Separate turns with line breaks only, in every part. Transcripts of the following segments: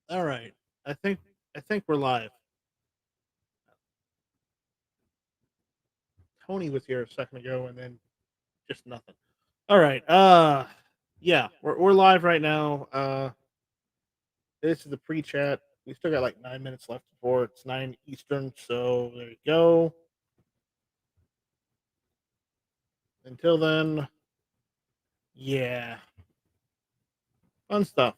All right. I think we're live. Tony was here a second ago and then just nothing. All right. Yeah, we're live right now. This is the pre-chat. We still got like 9 minutes left before it's 9 Eastern, so there you go. Until then, yeah. Fun stuff.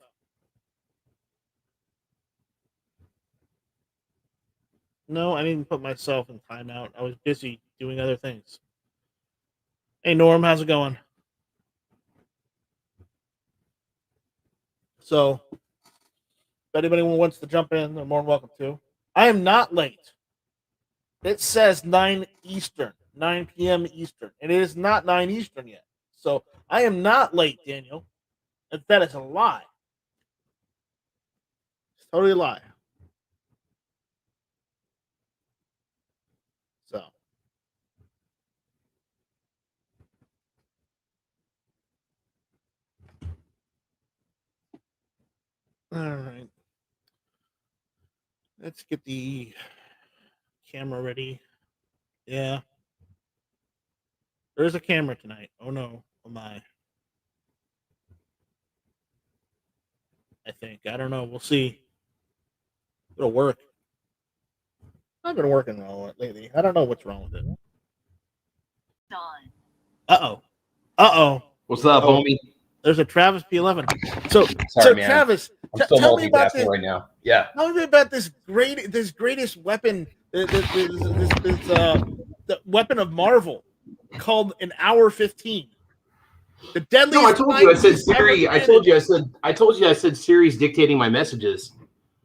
No, I didn't put myself in timeout. I was busy doing other things. Hey Norm, how's it going? So if anybody wants to jump in, they're more than welcome to. I am not late. It says 9 Eastern, 9 p.m. Eastern, and it is not 9 Eastern yet. So I am not late, Daniel. That is a lie. It's totally a lie. So, all right. Let's get the camera ready. Yeah. There's a camera tonight. Oh no. Oh my. I think. I don't know. We'll see. It'll work. I've been working on it lately. I don't know what's wrong with it. Uh oh. Uh oh.
What's up, homie?
There's a Travis P11. So
Sorry, man.
Travis,
I'm still
tell me about
multitasking
this
right now. Yeah.
Tell me about this greatest weapon, the weapon of Marvel, called an Hour 15. The deadliest.
No, I told you. I said
ever
Siri. I told you. I said Siri's dictating my messages.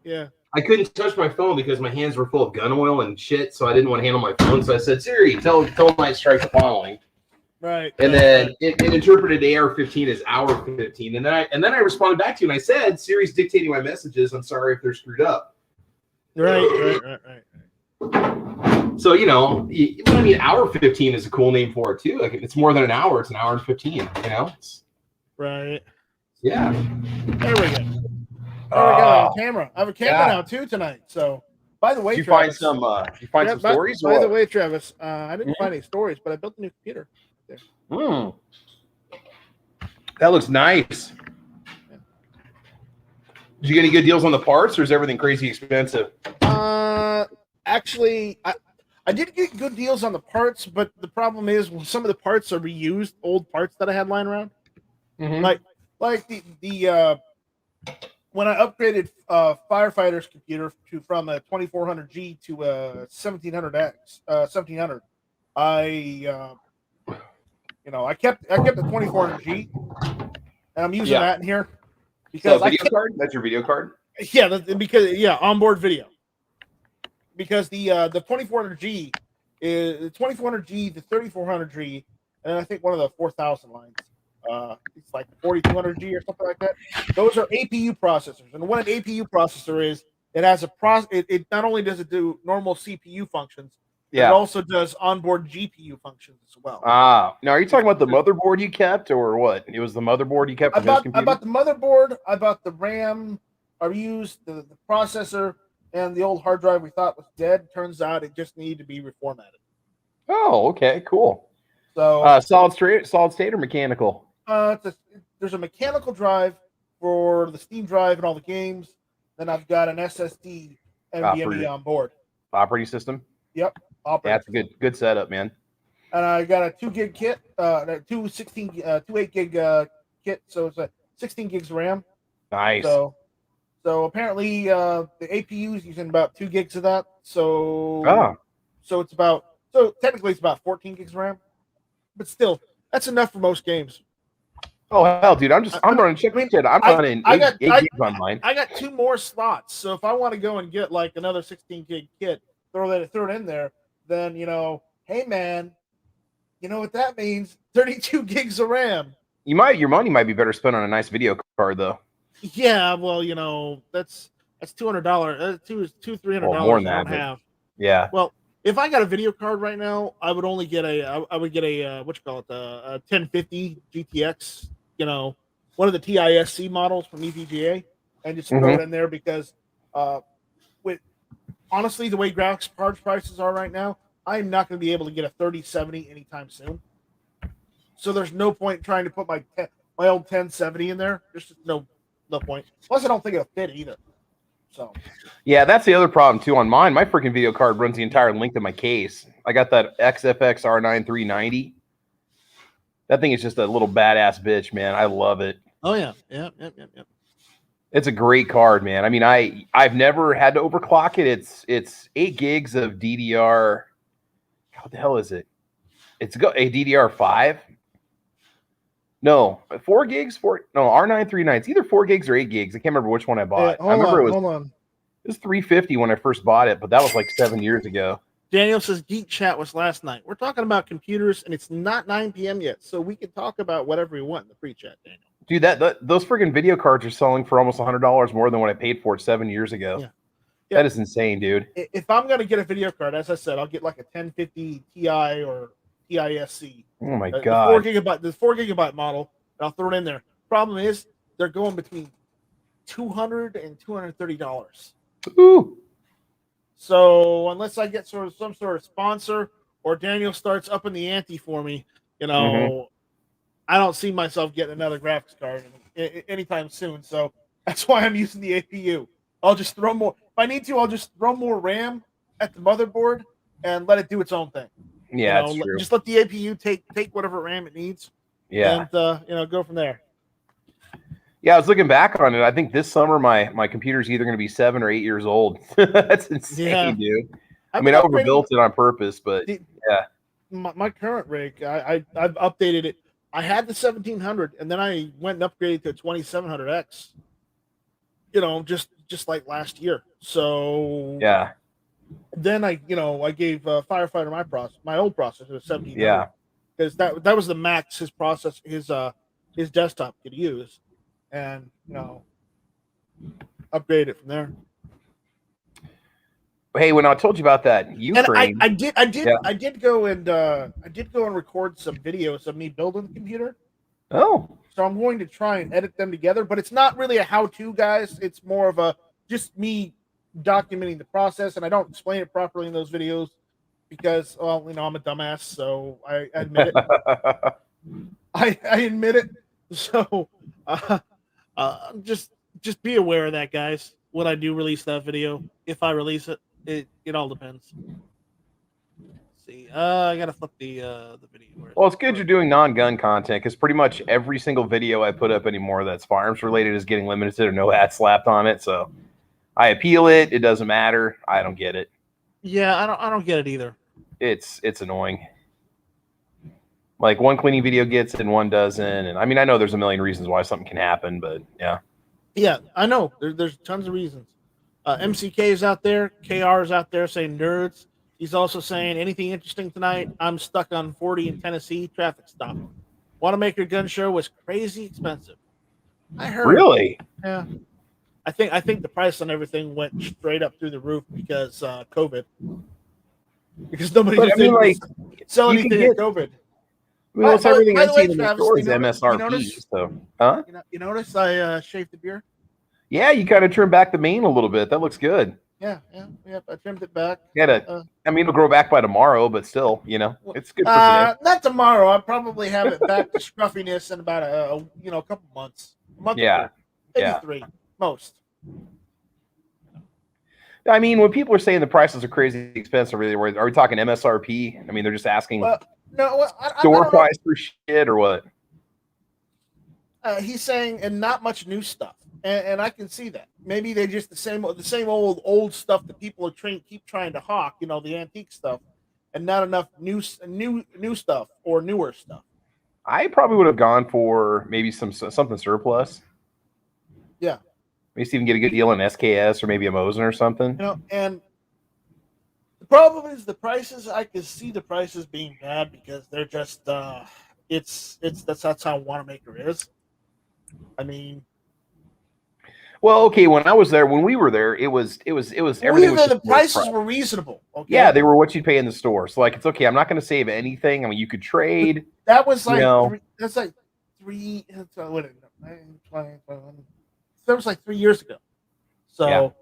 Yeah.
I couldn't touch my phone because my hands were full of gun oil and shit, so I didn't want to handle my phone. So I said, Siri, tell my strike the following.
Right.
And then it interpreted AR-15 as Hour 15, and then I responded back to you and I said, Siri's dictating my messages. I'm sorry if they're screwed up.
Right.
So I mean, Hour 15 is a cool name for it too. Like it's more than an hour; it's an hour and 15. You know.
Right.
Yeah.
There we go. There we go. I have a camera. I have a camera now too tonight. So, by the way,
did you
Travis,
find some stories?
By the way, Travis, I didn't find any stories, but I built a new computer.
That looks nice. Yeah. Did you get any good deals on the parts, or is everything crazy expensive?
Actually, I did get good deals on the parts, but the problem is some of the parts are reused old parts that I had lying around. Mm-hmm. Like the when I upgraded firefighter's computer from a 2400G to a 1700X, I kept the 2400G, and I'm using that in here
because video card. That's your video card.
Yeah, onboard video. Because the 2400G is the 2400G, the 3400G, and I think one of the 4000 lines. It's like 4200G or something like that. Those are APU processors, and what an APU processor is, it has it not only does it do normal CPU functions, it also does onboard GPU functions as well.
Now are you talking about the motherboard you kept, or what? It was the motherboard you kept.
I bought the motherboard. I bought the RAM. I used the processor. And the old hard drive we thought was dead. Turns out it just needed to be reformatted.
Oh, okay, cool.
So
solid state or mechanical?
There's a mechanical drive for the Steam drive and all the games. Then I've got an SSD NVMe on board.
Operating system?
Yep.
That's a good setup, man.
And I got a 2 gig kit, 2 8 gig kit. So it's a 16 gigs of RAM.
Nice.
So apparently the APU is using about 2 gigs of that. So technically it's about 14 gigs of RAM, but still that's enough for most games.
Oh hell, dude! I'm running chicken shit. I'm running 8 gigs on mine.
I got 2 more slots, so if I want to go and get like another 16 gig kit, throw it in there, then hey man, you know what that means? 32 gigs of RAM.
Your money might be better spent on a nice video card though.
Yeah, well, that's $200. $300.
More than that.
Have.
Yeah.
Well, if I got a video card right now, I would only get a 1050 GTX. One of the TISC models from EVGA. and just throw it in there because with honestly the way graphics card prices are right now, I'm not going to be able to get a 3070 anytime soon. So there's no point trying to put my old 1070 in there. There's just no point. Plus, I don't think it'll fit either. So
yeah, that's the other problem too on mine. My freaking video card runs the entire length of my case. I got that XFX R9 390. That thing is just a little badass bitch, man. I love it.
Oh yeah, yeah.
It's a great card, man. I mean, I've never had to overclock it. It's 8 gigs of DDR. What the hell is it? It's got a DDR5. No, 4 gigs. R9 390. It's either 4 gigs or 8 gigs. I can't remember which one I bought. I remember it was $350 when I first bought it, but that was like 7 years ago.
Daniel says Geek Chat was last night. We're talking about computers, and it's not 9 p.m. yet, so we can talk about whatever we want in the pre-chat, Daniel.
Dude, those friggin' video cards are selling for almost $100 more than what I paid for it 7 years ago. Yeah. That is insane, dude.
If I'm going to get a video card, as I said, I'll get like a 1050 Ti or TISC.
Oh my God.
The 4 gigabyte model, and I'll throw it in there. Problem is, they're going between $200 and $230.
Ooh.
So unless I get some sort of sponsor or Daniel starts upping the ante for me, I don't see myself getting another graphics card anytime soon. So that's why I'm using the APU. I'll just throw more. If I need to, I'll just throw more RAM at the motherboard and let it do its own thing.
Yeah, that's true.
Just let the APU take whatever RAM it needs.
Yeah,
and go from there.
Yeah, I was looking back on it. I think this summer my computer's either going to be 7 or 8 years old. That's insane, dude. I mean, I overbuilt it on purpose, but yeah.
My current rig, I've updated it. I had the 1700, and then I went and upgraded to a 2700X. Just like last year. So
yeah.
Then I gave Firefighter my old processor, the 1700.
Yeah.
Because that was the max his desktop could use. And upgrade it from there.
Hey, when I told you about that Ukraine,
and I did go and record some videos of me building the computer.
Oh,
so I'm going to try and edit them together, but it's not really a how-to, guys. It's more of just me documenting the process, and I don't explain it properly in those videos because, I'm a dumbass, so I admit it. I admit it. So. Just be aware of that, guys. When I do release that video, if I release it, it all depends. Let's see, I gotta flip the video.
Well, it's good you're doing non-gun content because pretty much every single video I put up anymore that's firearms related is getting limited or no ad slapped on it. So I appeal it. It doesn't matter. I don't get it.
Yeah, I don't get it either.
It's annoying. Like one cleaning video gets it and one doesn't. And I mean, I know there's a million reasons why something can happen, but yeah.
Yeah, I know. There's tons of reasons. MCK is out there. KR is out there saying nerds. He's also saying anything interesting tonight. I'm stuck on 40 in Tennessee. Traffic stop. Wanamaker Gun Show was crazy expensive. I heard.
Really?
Yeah. I think the price on everything went straight up through the roof because COVID. Because nobody sell anything at COVID.
Well, it's everything I see in the
Travis,
store is MSRP.
You notice I shaved the beard?
Yeah, you kind of trimmed back the mane a little bit. That looks good.
Yeah. I trimmed it back.
I mean, it'll grow back by tomorrow, but still, it's good for today.
Not tomorrow. I'll probably have it back to scruffiness in about a couple months. A month or two, maybe 3, most.
I mean, when people are saying the prices are crazy expensive, are we talking MSRP? I mean, they're just asking store price for shit or what?
He's saying, and not much new stuff, and I can see that. Maybe they just the same old stuff that people are keep trying to hawk, the antique stuff, and not enough new stuff or newer stuff.
I probably would have gone for maybe something surplus.
Yeah.
Maybe even get a good deal in SKS or maybe a Mosin or something.
And the problem is the prices. I can see the prices being bad because they're just that's how Wanamaker is. I mean,
well, okay. When we were there, it was everything.
The prices were reasonable. Okay?
Yeah, they were what you'd pay in the store. So it's okay. I'm not going to save anything. I mean, you could trade.
That was like that's like 3. that was like 3 years ago. So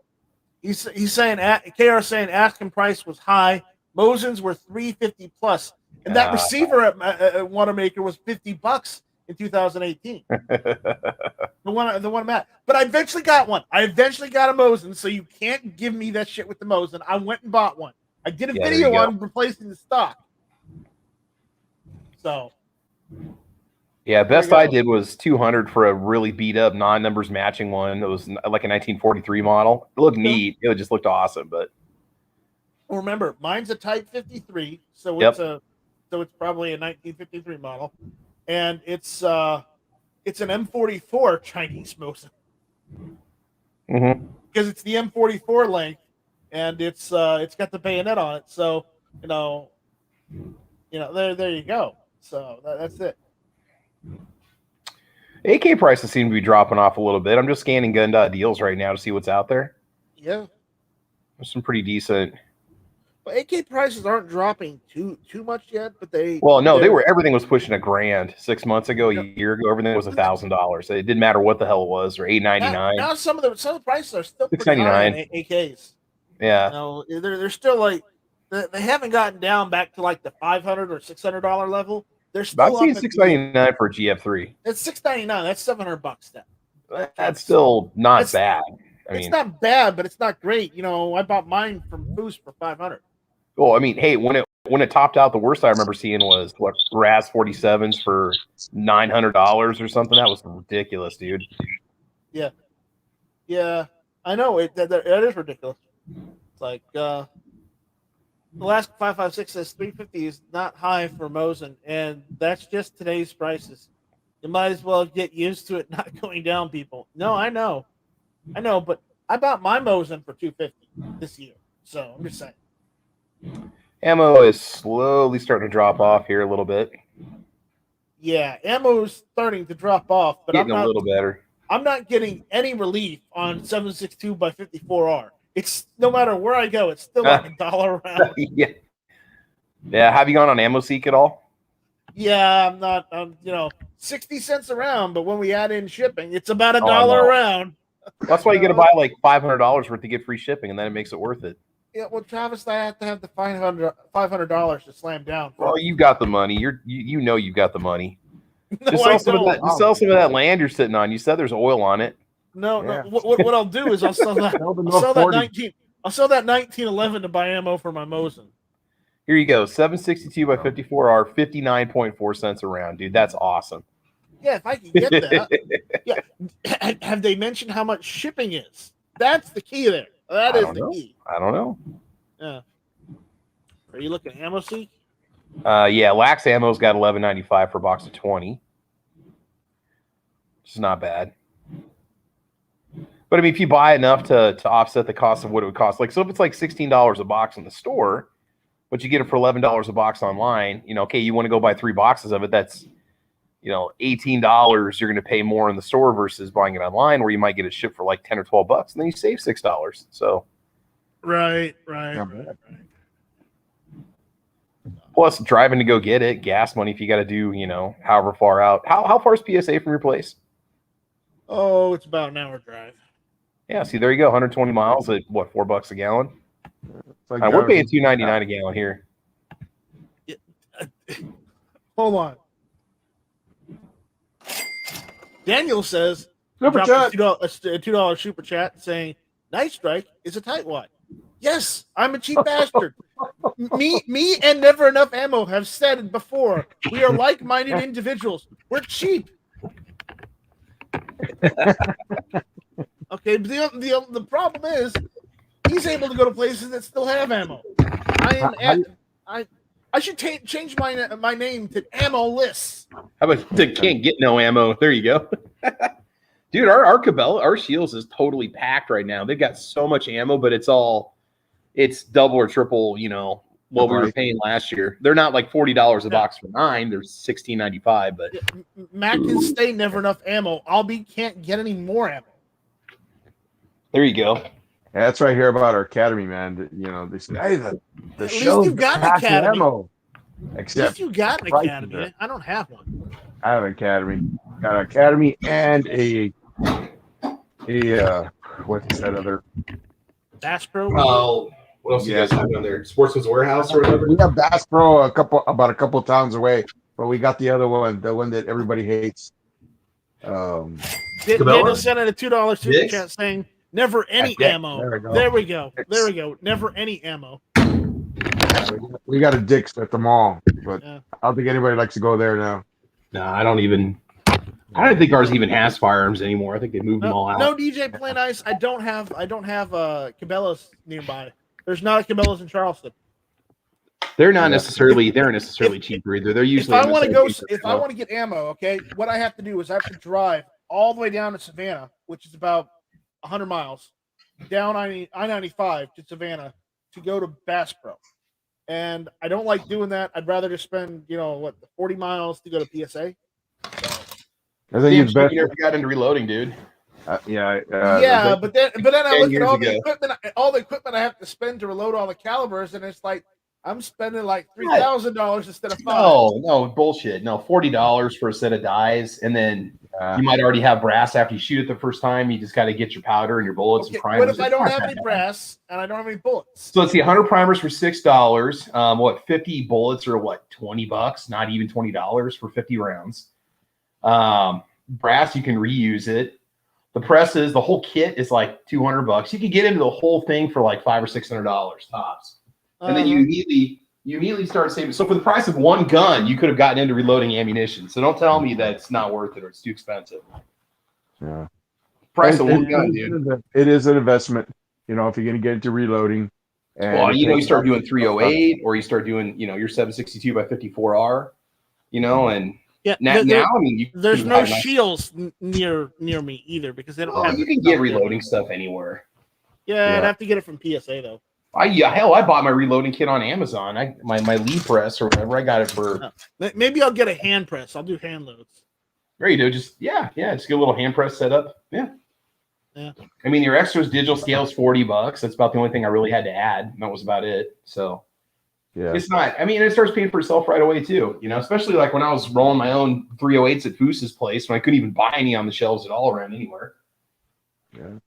he's saying KR saying asking price was high. Mosin's were $350 plus, and that receiver at Wanamaker was $50 in 2018. the one Matt. But I eventually got one. I eventually got a Mosin, so you can't give me that shit with the Mosin. I went and bought one. I did a video on replacing the stock. So.
Yeah, best I did was 200 for a really beat up non-numbers matching one. It was like a 1943 model. It looked neat. It just looked awesome, but
well, remember, mine's a Type 53, so it's probably a 1953 model, and it's an M44 Chinese Mosin because it's the M44 length, and it's got the bayonet on it. So there you go. So that's it.
AK prices seem to be dropping off a little bit. I'm just scanning gun.deals right now to see what's out there.
Yeah.
There's some pretty decent.
Well, AK prices aren't dropping too much yet, but they
everything was pushing $1,000 6 months ago, a year ago. Everything was $1,000. It didn't matter what the hell it was, or $899.
Now some of the prices are still pretty high on AKs.
Yeah.
They're still like they haven't gotten down back to like the $500 or $600 level. They're still.
I've seen $699 for a GF3.
It's $699. That's $700 now.
That's still not bad.
It's not bad, but it's not great. I bought mine from Boost for $500.
Well, I mean, hey, when it topped out, the worst I remember seeing was RAS 47s for $900 or something. That was ridiculous, dude.
Yeah, I know it. That is ridiculous. It's like the last 556 says 350 is not high for Mosin, and that's just today's prices. You might as well get used to it not going down, people. No, I know, but I bought my Mosin for $250 this year, so I'm just saying.
Ammo is slowly starting to drop off here a little bit.
Yeah, ammo's starting to drop off, but
getting a little better.
I'm not getting any relief on 7.62 by 54R. It's no matter where I go, it's still like $1 around.
Yeah. Have you gone on AmmoSeek at all?
Yeah, I'm not. 60 cents around, but when we add in shipping, it's about $1 around.
That's why you got to buy like $500 worth to get free shipping, and then it makes it worth it.
Yeah, well, Travis, I have to have the $500 to slam down.
Well, you got the money. You've got the money.
No,
just sell some of that land you're sitting on. You said there's oil on it.
No. What I'll do is I'll sell that. I'll sell that 1911 to buy ammo for my Mosin.
Here you go, 762 by 54R, 59.4 cents a round, dude. That's awesome.
Yeah, if I can get that. Yeah. Have they mentioned how much shipping is? That's the key there. That is the key.
I don't know.
Yeah. Are you looking at AmmoSeek?
Yeah, Lax Ammo's got $11.95 for a box of 20. Which is not bad. But I mean, if you buy enough to offset the cost of what it would cost, like, so if it's like $16 a box in the store, but you get it for $11 a box online, okay, you want to go buy 3 boxes of it, that's, $18 you're going to pay more in the store versus buying it online, where you might get it shipped for like $10 or $12, and then you save $6. So,
right.
Plus, driving to go get it, gas money if you got to do, however far out. How far is PSA from your place?
Oh, it's about an hour drive.
Yeah, see, there you go, 120 miles at what, $4 a gallon? Like we're paying $2.99 a gallon here.
Yeah. Hold on. Daniel says,
super chat.
A $2 super chat saying, Night Strike is a tightwad. Yes, I'm a cheap bastard. Me and Never Enough Ammo have said it before. We are like-minded individuals. We're cheap. Okay, the problem is he's able to go to places that still have ammo. I should change my name to Ammo Lists.
How about the Can't Get No Ammo? There you go. Dude, our Cabela, our Shields is totally packed right now. They've got so much ammo, but it's double or triple, what we were paying last year. They're not like $40 a box for 9. They're $16.95, but
Mac can stay Never Enough Ammo. Can't get any more ammo.
There you go.
Yeah, that's what I hear about our Academy, man. They say, hey, the show
got an Academy.
Ammo.
At least you got an Academy. I don't have one.
I have an Academy. Got an Academy and a What's that other?
Bass Pro.
Oh, what else do you guys have on there? Sportsman's Warehouse or whatever?
We have Bass Pro about a couple towns away, but we got the other one, the one that everybody hates.
Daniel sent in a $2 super
Dick's?
chat saying, "Never any
Yeah,
ammo."
there we
There
go.
we go. Never any ammo.
We got a Dick's at the mall, but
Yeah.
I don't think anybody likes to go there now.
No, I don't think ours even has firearms anymore. I think they moved them all out.
No, DJ Play Nice. I don't have Cabela's nearby. There's not a Cabela's in Charleston.
They're not necessarily cheaper either. They're usually
If I want to get ammo, okay, what I have to do is I have to drive all the way down to Savannah, which is about 100 miles, down I-95 to Savannah to go to Bass Pro. And I don't like doing that. I'd rather just spend, 40 miles to go to PSA.
I think it's best.
You never got into reloading, dude.
But then I look at all the equipment I have to spend to reload all the calibers, and it's like I'm spending like $3,000 instead of $5,000.
No bullshit. No, $40 for a set of dies, and then you might already have brass after you shoot it the first time. You just got to get your powder and your bullets and primers.
What if I don't have any brass and I don't have any bullets?
So let's see, 100 primers for $6. 50 bullets are $20? Not even $20 for 50 rounds. Brass, you can reuse it. The presses, the whole kit is like $200. You can get into the whole thing for like $500 or $600 tops, and then you immediately start saving. So for the price of one gun, you could have gotten into reloading ammunition. So don't tell me that it's not worth it or it's too expensive.
Yeah,
Price of one gun, dude.
It is an investment. If you're going to get into reloading.
And you start doing 308, or you start doing your 762 by 54R. And
yeah,
now I mean,
there's no shields near me either because they don't have.
You can get reloading stuff anywhere.
Yeah, I'd have to get it from PSA though.
I bought my reloading kit on Amazon. My Lee press or whatever. I got it for.
Maybe I'll get a hand press. I'll do hand loads.
There you go. Just just get a little hand press set up. Yeah. I mean, your extras digital scale is $40. That's about the only thing I really had to add. And that was about it. So. Yeah, it's not. I mean, it starts paying for itself right away too. Especially like when I was rolling my own 308s at Foose's place when I couldn't even buy any on the shelves at all around anywhere.
Yeah,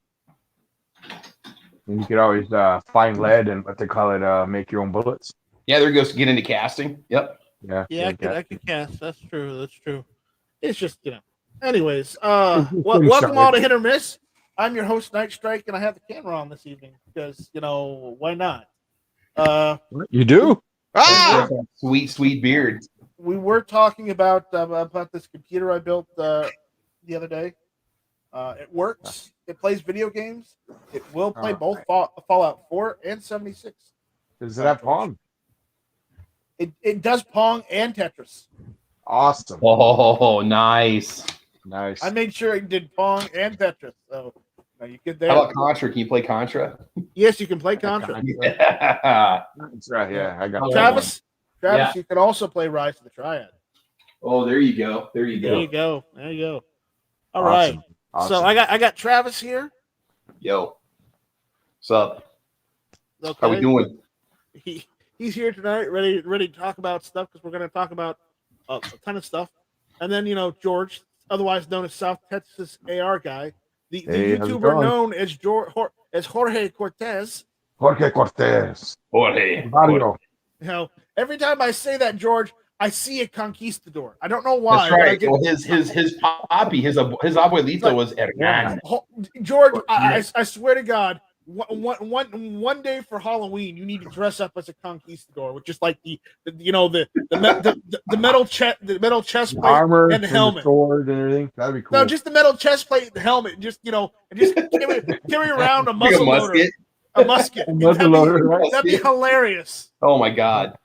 and you could always find lead and what they call it, make your own bullets.
Yeah, there goes get into casting. Yep.
Yeah,
I could cast. That's true. It's just Anyways, welcome all to Hit or Miss. I'm your host, Night Strike, and I have the camera on this evening because why not?
You do?
Sweet beard.
We were talking about this computer I built the other day. It works. It plays video games. It will play both Fallout 4 and 76.
Does it have Pong?
It does Pong and Tetris.
Awesome.
Oh, nice.
I
made sure it did Pong and Tetris. So you could there.
How about Contra? Can you play Contra?
Yes, you can play Contra.
Yeah. That's right. Yeah, I got
Travis, you can also play Rise of the Triad.
Oh, there you go. There you
go. All right. Awesome. So I got Travis here.
Yo. What's up?
Okay.
How we doing?
He's here tonight, ready to talk about stuff because we're going to talk about a ton of stuff. And then George, otherwise known as South Texas AR guy, the YouTuber known as Jorge Cortez.
Mario.
Every time I say that, George, I see a conquistador. I don't know why.
That's right. Well, his papi, his abuelito was Hernan.
George, I swear to God, one day for Halloween, you need to dress up as a conquistador with just like the metal chest, plate,
armor
and the helmet,
sword and everything. That'd be cool.
No, just the metal chest plate, and the helmet, and just carry around a muzzle loader. A musket. That'd be hilarious.
Oh my God.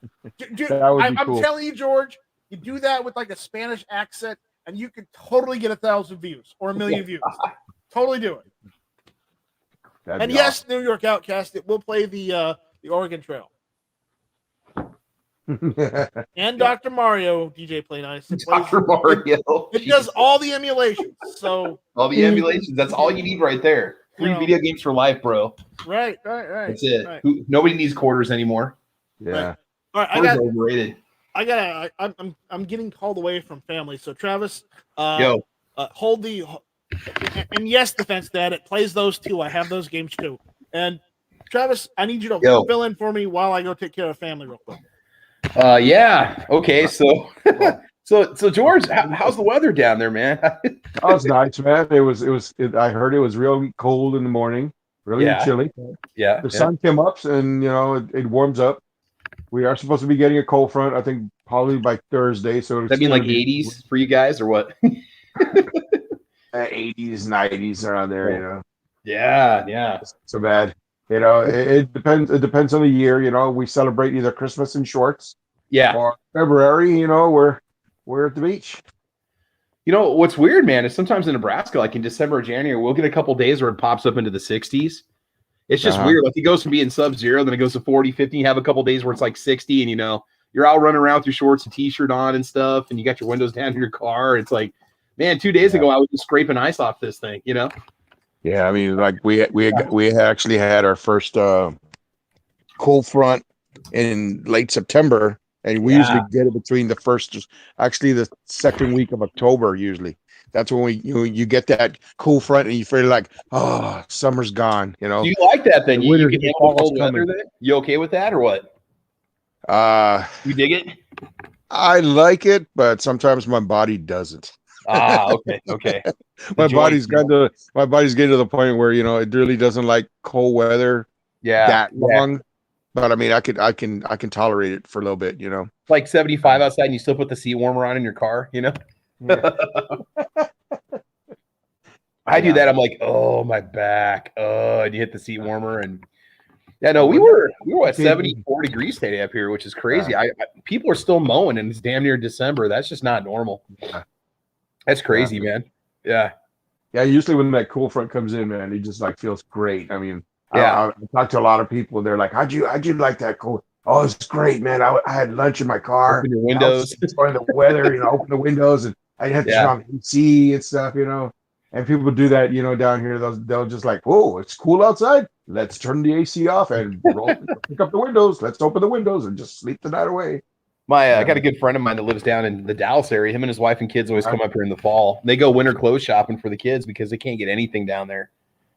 Dude, I'm telling you, George, you do that with like a Spanish accent, and you could totally get 1,000 views or 1 million views. Totally do it. And yes, New York Outcast, it will play the Oregon Trail. And Dr. Mario, DJ Play Nice.
Dr. Mario.
It does all the emulations. So
all the emulations. That's all you need right there. Free video games for life, bro.
Right.
That's it.
Right.
Nobody needs quarters anymore.
Yeah.
All right.
Overrated.
I'm getting called away from family. So Travis,
Yo.
hold the And yes, Defense Dad, it plays those too. I have those games too. And Travis, I need you to
Yo.
fill in for me while I go take care of family real quick.
Yeah. Okay. So, so George, how's the weather down there, man?
Oh, it's nice, man. I heard it was real cold in the morning, really
Yeah.
chilly.
Yeah.
The sun came up, and it warms up. We are supposed to be getting a cold front, I think, probably by Thursday. So
Does that mean like 80s for you guys, or what?
80s, 90s around there.
Oh. Yeah.
It's not so bad. It depends. It depends on the year. We celebrate either Christmas in shorts,
Yeah.
or February. We're at the beach.
What's weird, man, is sometimes in Nebraska, like in December or January, we'll get a couple days where it pops up into the 60s. It's just weird. Like it goes from being sub-zero, then it goes to 40, 50. You have a couple days where it's like 60, and you're out running around with your shorts and t-shirt on and stuff, and you got your windows down in your car. It's like, man, 2 days ago I was just scraping ice off this thing,
Yeah, I mean, like we actually had our first cold front in late September, and we usually get it between the second week of October. Usually, that's when you get that cool front, and you feel like, oh, summer's gone.
Do you like that then? You can handle cold weather then? You okay with that or what?
You
dig it?
I like it, but sometimes my body doesn't.
Okay.
my body's getting to the point where it really doesn't like cold weather that long. But I mean, I can tolerate it for a little bit.
It's like 75 outside, and you still put the seat warmer on in your car.
Yeah.
I do that. I'm like, oh, my back. Oh, and you hit the seat warmer, and we were at 74 degrees today up here, which is crazy. People are still mowing, and it's damn near December. That's just not normal.
Yeah.
That's crazy, man. Yeah.
Yeah. Usually when that cool front comes in, man, it just like feels great. I mean, I talked to a lot of people. They're like, how'd you like that cold? Oh, it's great, man. I had lunch in my car.
Open your windows.
Enjoying the weather, open the windows, and I had to turn on the AC and stuff, And people do that, down here. They'll just like, whoa, it's cool outside. Let's turn the AC off and pick up the windows. Let's open the windows and just sleep the night away.
I got a good friend of mine that lives down in the Dallas area. Him and his wife and kids always come up here in the fall. They go winter clothes shopping for the kids because they can't get anything down there.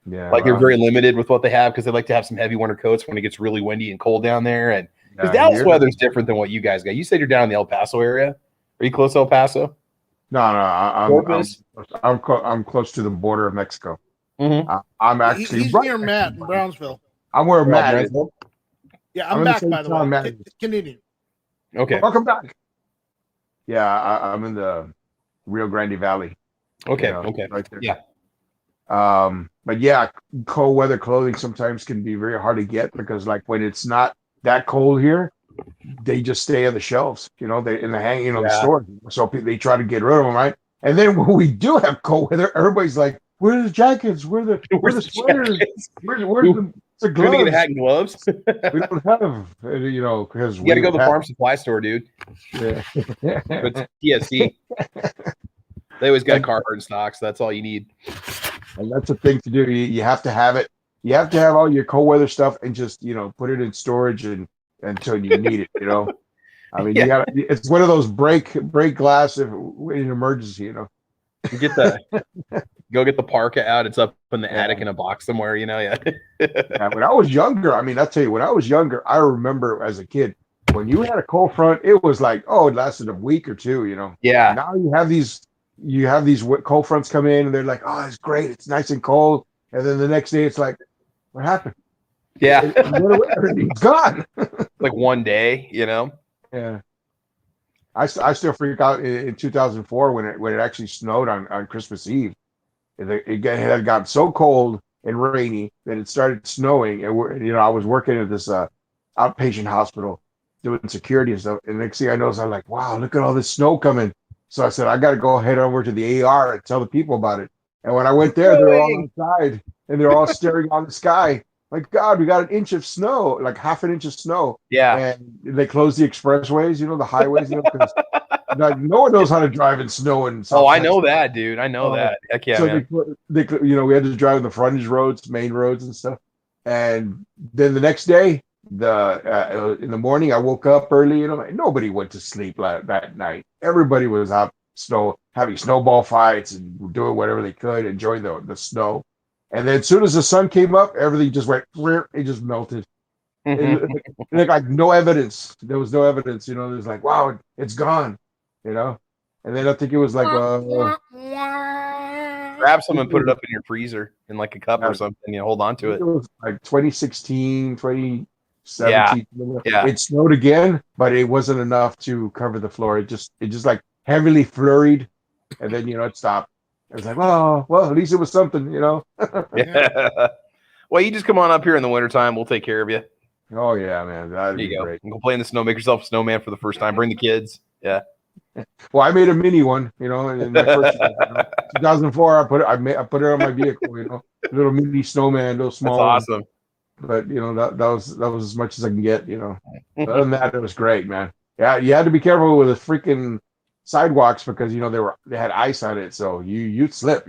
Yeah,
like they're very limited with what they have because they like to have some heavy winter coats when it gets really windy and cold down there. And because Dallas weather is different than what you guys got. You said you're down in the El Paso area. Are you close to El Paso?
No, I'm close to the border of Mexico.
Mm-hmm.
I'm actually
he's near Matt in Brownsville.
I'm where Matt is.
Yeah, I'm back by the way. Canadian.
Okay.
Welcome back. Yeah, I'm in the Rio Grande Valley.
Okay. Okay.
Right there.
Yeah.
But yeah, cold weather clothing sometimes can be very hard to get because like when it's not that cold here, they just stay on the shelves, they in the the store. So they try to get rid of them, right? And then when we do have cold weather, everybody's like, "Where are the jackets? Where the sweaters? Where's the gloves?
Get a hat and gloves?
We don't have, because
you got to go to the farm supply store, dude.
Yeah.
But TSC. They always got Carhartt in stock, so that's all you need.
And that's the thing to do. You have to have it. You have to have all your cold weather stuff and just put it in storage until you need it. I mean, you got it's one of those break glass in an emergency. You
get the go get the parka out. It's up in the attic in a box somewhere. Yeah.
When I was younger, I mean, I'll tell you, when I was younger, I remember as a kid when you had a cold front, it was like, oh, it lasted a week or two.
Yeah.
Now you have these cold fronts come in and they're like, oh, it's great, it's nice and cold, and then the next day it's like, what happened?
Yeah.
Everything's gone.
Like one day,
Yeah. I still freak out in 2004 when it actually snowed on Christmas Eve. It had gotten so cold and rainy that it started snowing, and I was working at this outpatient hospital doing security and stuff, and next thing I know, I'm like, wow, look at all this snow coming. So I said, I got to go head over to the AR and tell the people about it. And when I went there, they're all outside and they're all staring on the sky. Like, God, we got an inch of snow, like half an inch of snow.
Yeah.
And they closed the expressways, the highways, because no one knows how to drive in snow. And
I know that, dude. I know that. Heck yeah,
so
man.
We had to drive on the frontage roads, main roads and stuff. And then the next day, in the morning, I woke up early, nobody went to sleep that night. Everybody was out having snowball fights and doing whatever they could, enjoying the snow. And then as soon as the sun came up, everything just went, it just melted. Like no evidence. There was no evidence, you know. There's like, wow, it's gone, you know. And then I think it was like,
grab some and put it up in your freezer in like a cup or something. Hold on to it.
It was like 2016, 2017.
Yeah.
It snowed again, but it wasn't enough to cover the floor. It just like heavily flurried, and then it stopped. It was like, well, at least it was something,
Yeah. Well, you just come on up here in the wintertime. We'll take care of you.
Oh yeah, man, that'd be great.
You can play in the snow, make yourself a snowman for the first time. Bring the kids. Yeah.
Well, I made a mini one, in my first year, 2004. I put it on my vehicle, little mini snowman, little small.
That's awesome.
But that was as much as I can get, Other than that, it was great, man. Yeah, you had to be careful with the freaking sidewalks because they had ice on it, so you'd slip,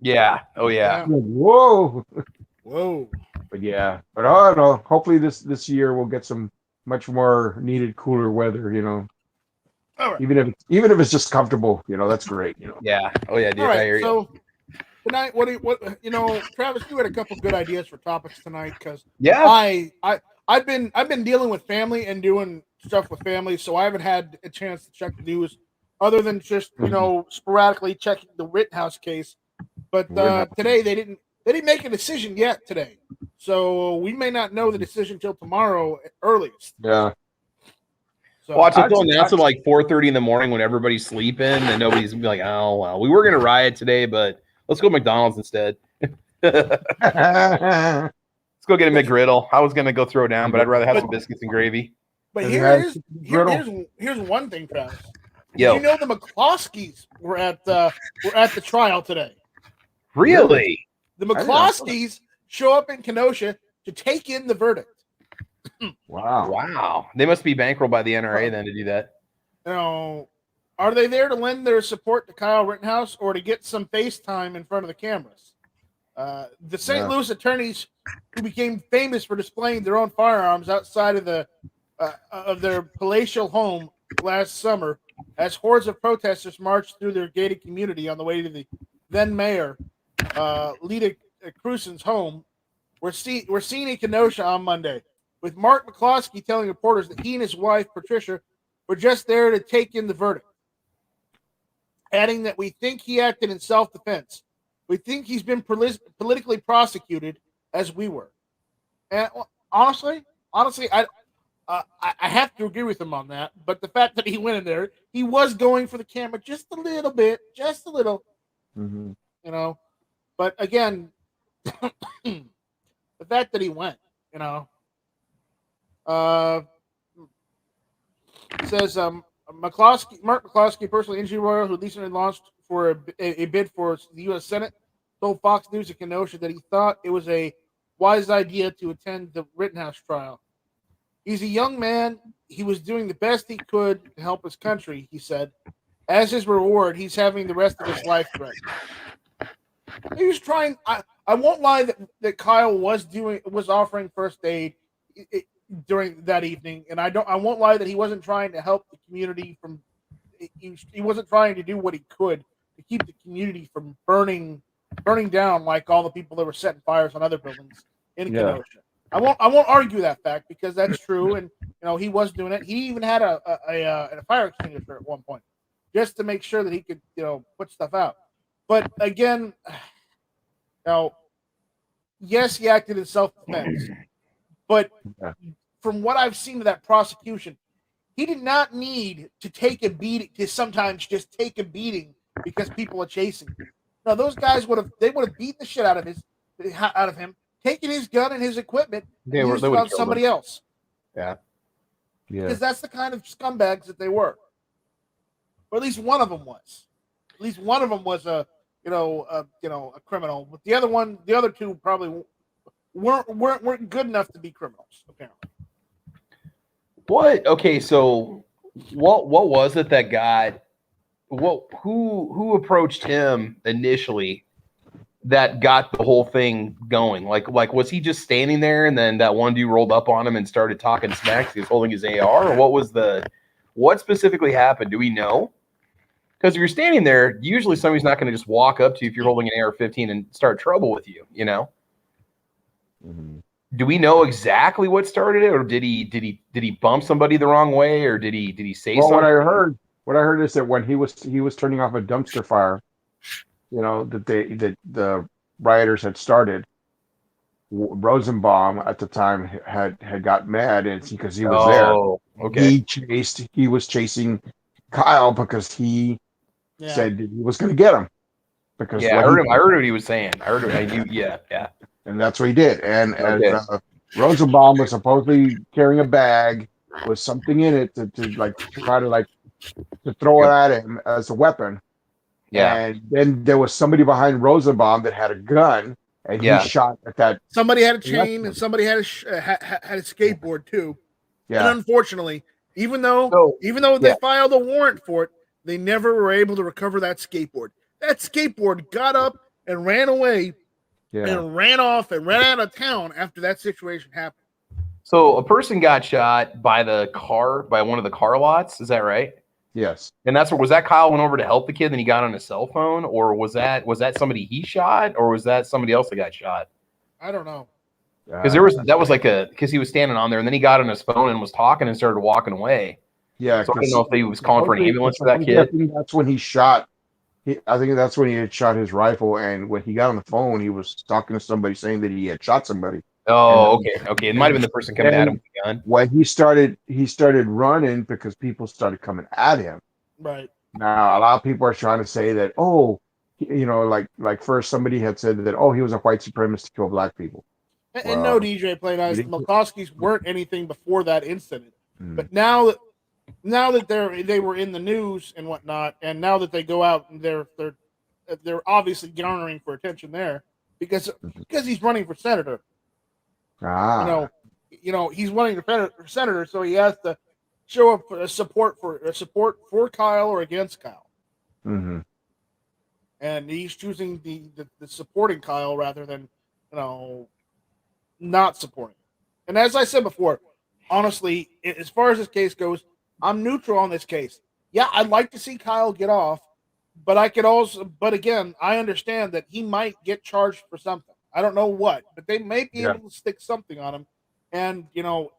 Yeah. Oh yeah.
Whoa. But I don't know. Hopefully this year we'll get some much more needed cooler weather,
All right.
Even if it's just comfortable, that's great,
Yeah. Oh yeah, dude.
All
I
right.
hear you.
So tonight, Travis, you had a couple good ideas for topics tonight because I've been dealing with family and doing stuff with family, so I haven't had a chance to check the news other than just sporadically checking the Rittenhouse case. But today they didn't make a decision yet today, so we may not know the decision till tomorrow at earliest.
Yeah.
So watch it. They'll announce it like 4:30 in the morning when everybody's sleeping, and nobody's gonna be like, "Oh well, we were gonna riot today, but let's go to McDonald's instead." Let's go get a McGriddle. I was gonna go throw down, but I'd rather have some biscuits and gravy.
But here's one thing, Travis. Did you know the McCloskeys were at the trial today?
Really?
The McCloskeys show up in Kenosha to take in the verdict.
Wow.
They must be bankrolled by the NRA then to do that.
Are they there to lend their support to Kyle Rittenhouse or to get some FaceTime in front of the cameras? The St. Louis attorneys who became famous for displaying their own firearms outside of their palatial home last summer as hordes of protesters marched through their gated community on the way to the then mayor Lita Crusen's home were seen in Kenosha on Monday, with Mark McCloskey telling reporters that he and his wife Patricia were just there to take in the verdict, adding that we think he acted in self-defense. We think he's been politically prosecuted as we were. And honestly, I have to agree with him on that. But the fact that he went in there, he was going for the camera just a little bit, just a little, But again, the fact that he went, says Mark McCloskey, personally injury lawyer who recently launched for a bid for the U.S. Senate, told Fox News in Kenosha that he thought it was a wise idea to attend the Rittenhouse trial. He's a young man. He was doing the best he could to help his country, he said. As his reward, he's having the rest of his life threatened. He was trying. I won't lie that Kyle was offering first aid during that evening, and I won't lie that he wasn't trying to help the community from. He wasn't trying to do what he could to keep the community from burning down like all the people that were setting fires on other buildings in Kenosha. I won't argue that fact because that's true, and he was doing it. He even had a fire extinguisher at one point just to make sure that he could put stuff out. But again, yes, he acted in self-defense, but from what I've seen of that prosecution, he did not need to take a beating, to sometimes just take a beating because people are chasing him. No, those guys would have beat the shit out of him, taken his gun and his equipment, and used it on somebody else.
Yeah.
Because that's the kind of scumbags that they were. Or at least one of them was. At least one of them was a criminal. But the other two probably weren't good enough to be criminals, apparently.
What? Okay, so what was it that got who approached him initially that got the whole thing going? Like was he just standing there and then that one dude rolled up on him and started talking smack? He was holding his AR, or what specifically happened? Do we know? Because if you're standing there, usually somebody's not going to just walk up to you if you're holding an AR-15 and start trouble with you. You know.
Mm-hmm.
Do we know exactly what started it, or did he bump somebody the wrong way, or did he say
Well,
something?
what I heard is that when he was turning off a dumpster fire, you know, that the rioters had started. Rosenbaum at the time had got mad, and because he was there,
Oh, okay.
he was chasing Kyle because he
Yeah.
said that he was going to get him because
Yeah, I heard what he was saying. I heard it. I knew. Yeah.
and that's what he did. And
Okay.
Rosenbaum was supposedly carrying a bag with something in it to like try to like to throw it at him as a weapon.
Yeah.
And then there was somebody behind Rosenbaum that had a gun, and he shot at that.
Somebody had a chain, and somebody had a skateboard too.
Yeah.
And unfortunately, even though they filed a warrant for it, they never were able to recover that skateboard. That skateboard got up and ran away, and ran off and ran out of town after that situation happened.
So a person got shot by one of the car lots. Is that right?
Yes.
And was that Kyle went over to help the kid, then he got on his cell phone, or was that somebody he shot, or was that somebody else that got shot?
I don't know.
Because because he was standing on there, and then he got on his phone and was talking and started walking away.
Yeah.
So I don't know if he was calling for an ambulance for that kid.
I think that's when he shot. I think that's when he had shot his rifle, and when he got on the phone, he was talking to somebody saying that he had shot somebody.
Oh, okay. It might have been the person coming at him with the gun.
When he started running because people started coming at him.
Right.
Now, a lot of people are trying to say that, oh, you know, like first somebody had said that, oh, he was a white supremacist to kill black people.
And no, DJ Play Nice, the Malkowskis weren't anything before that incident. But now that they were in the news and whatnot, and now that they go out and they're obviously garnering for attention there because he's running for senator. You know, he's running for senator, so he has to show up for support for Kyle or against Kyle.
Mm-hmm.
And he's choosing the supporting Kyle rather than, you know, not supporting. And as I said before, honestly, as far as this case goes, I'm neutral on this case. Yeah, I'd like to see Kyle get off, but again, I understand that he might get charged for something. I don't know what, but they may be able to stick something on him, and you know,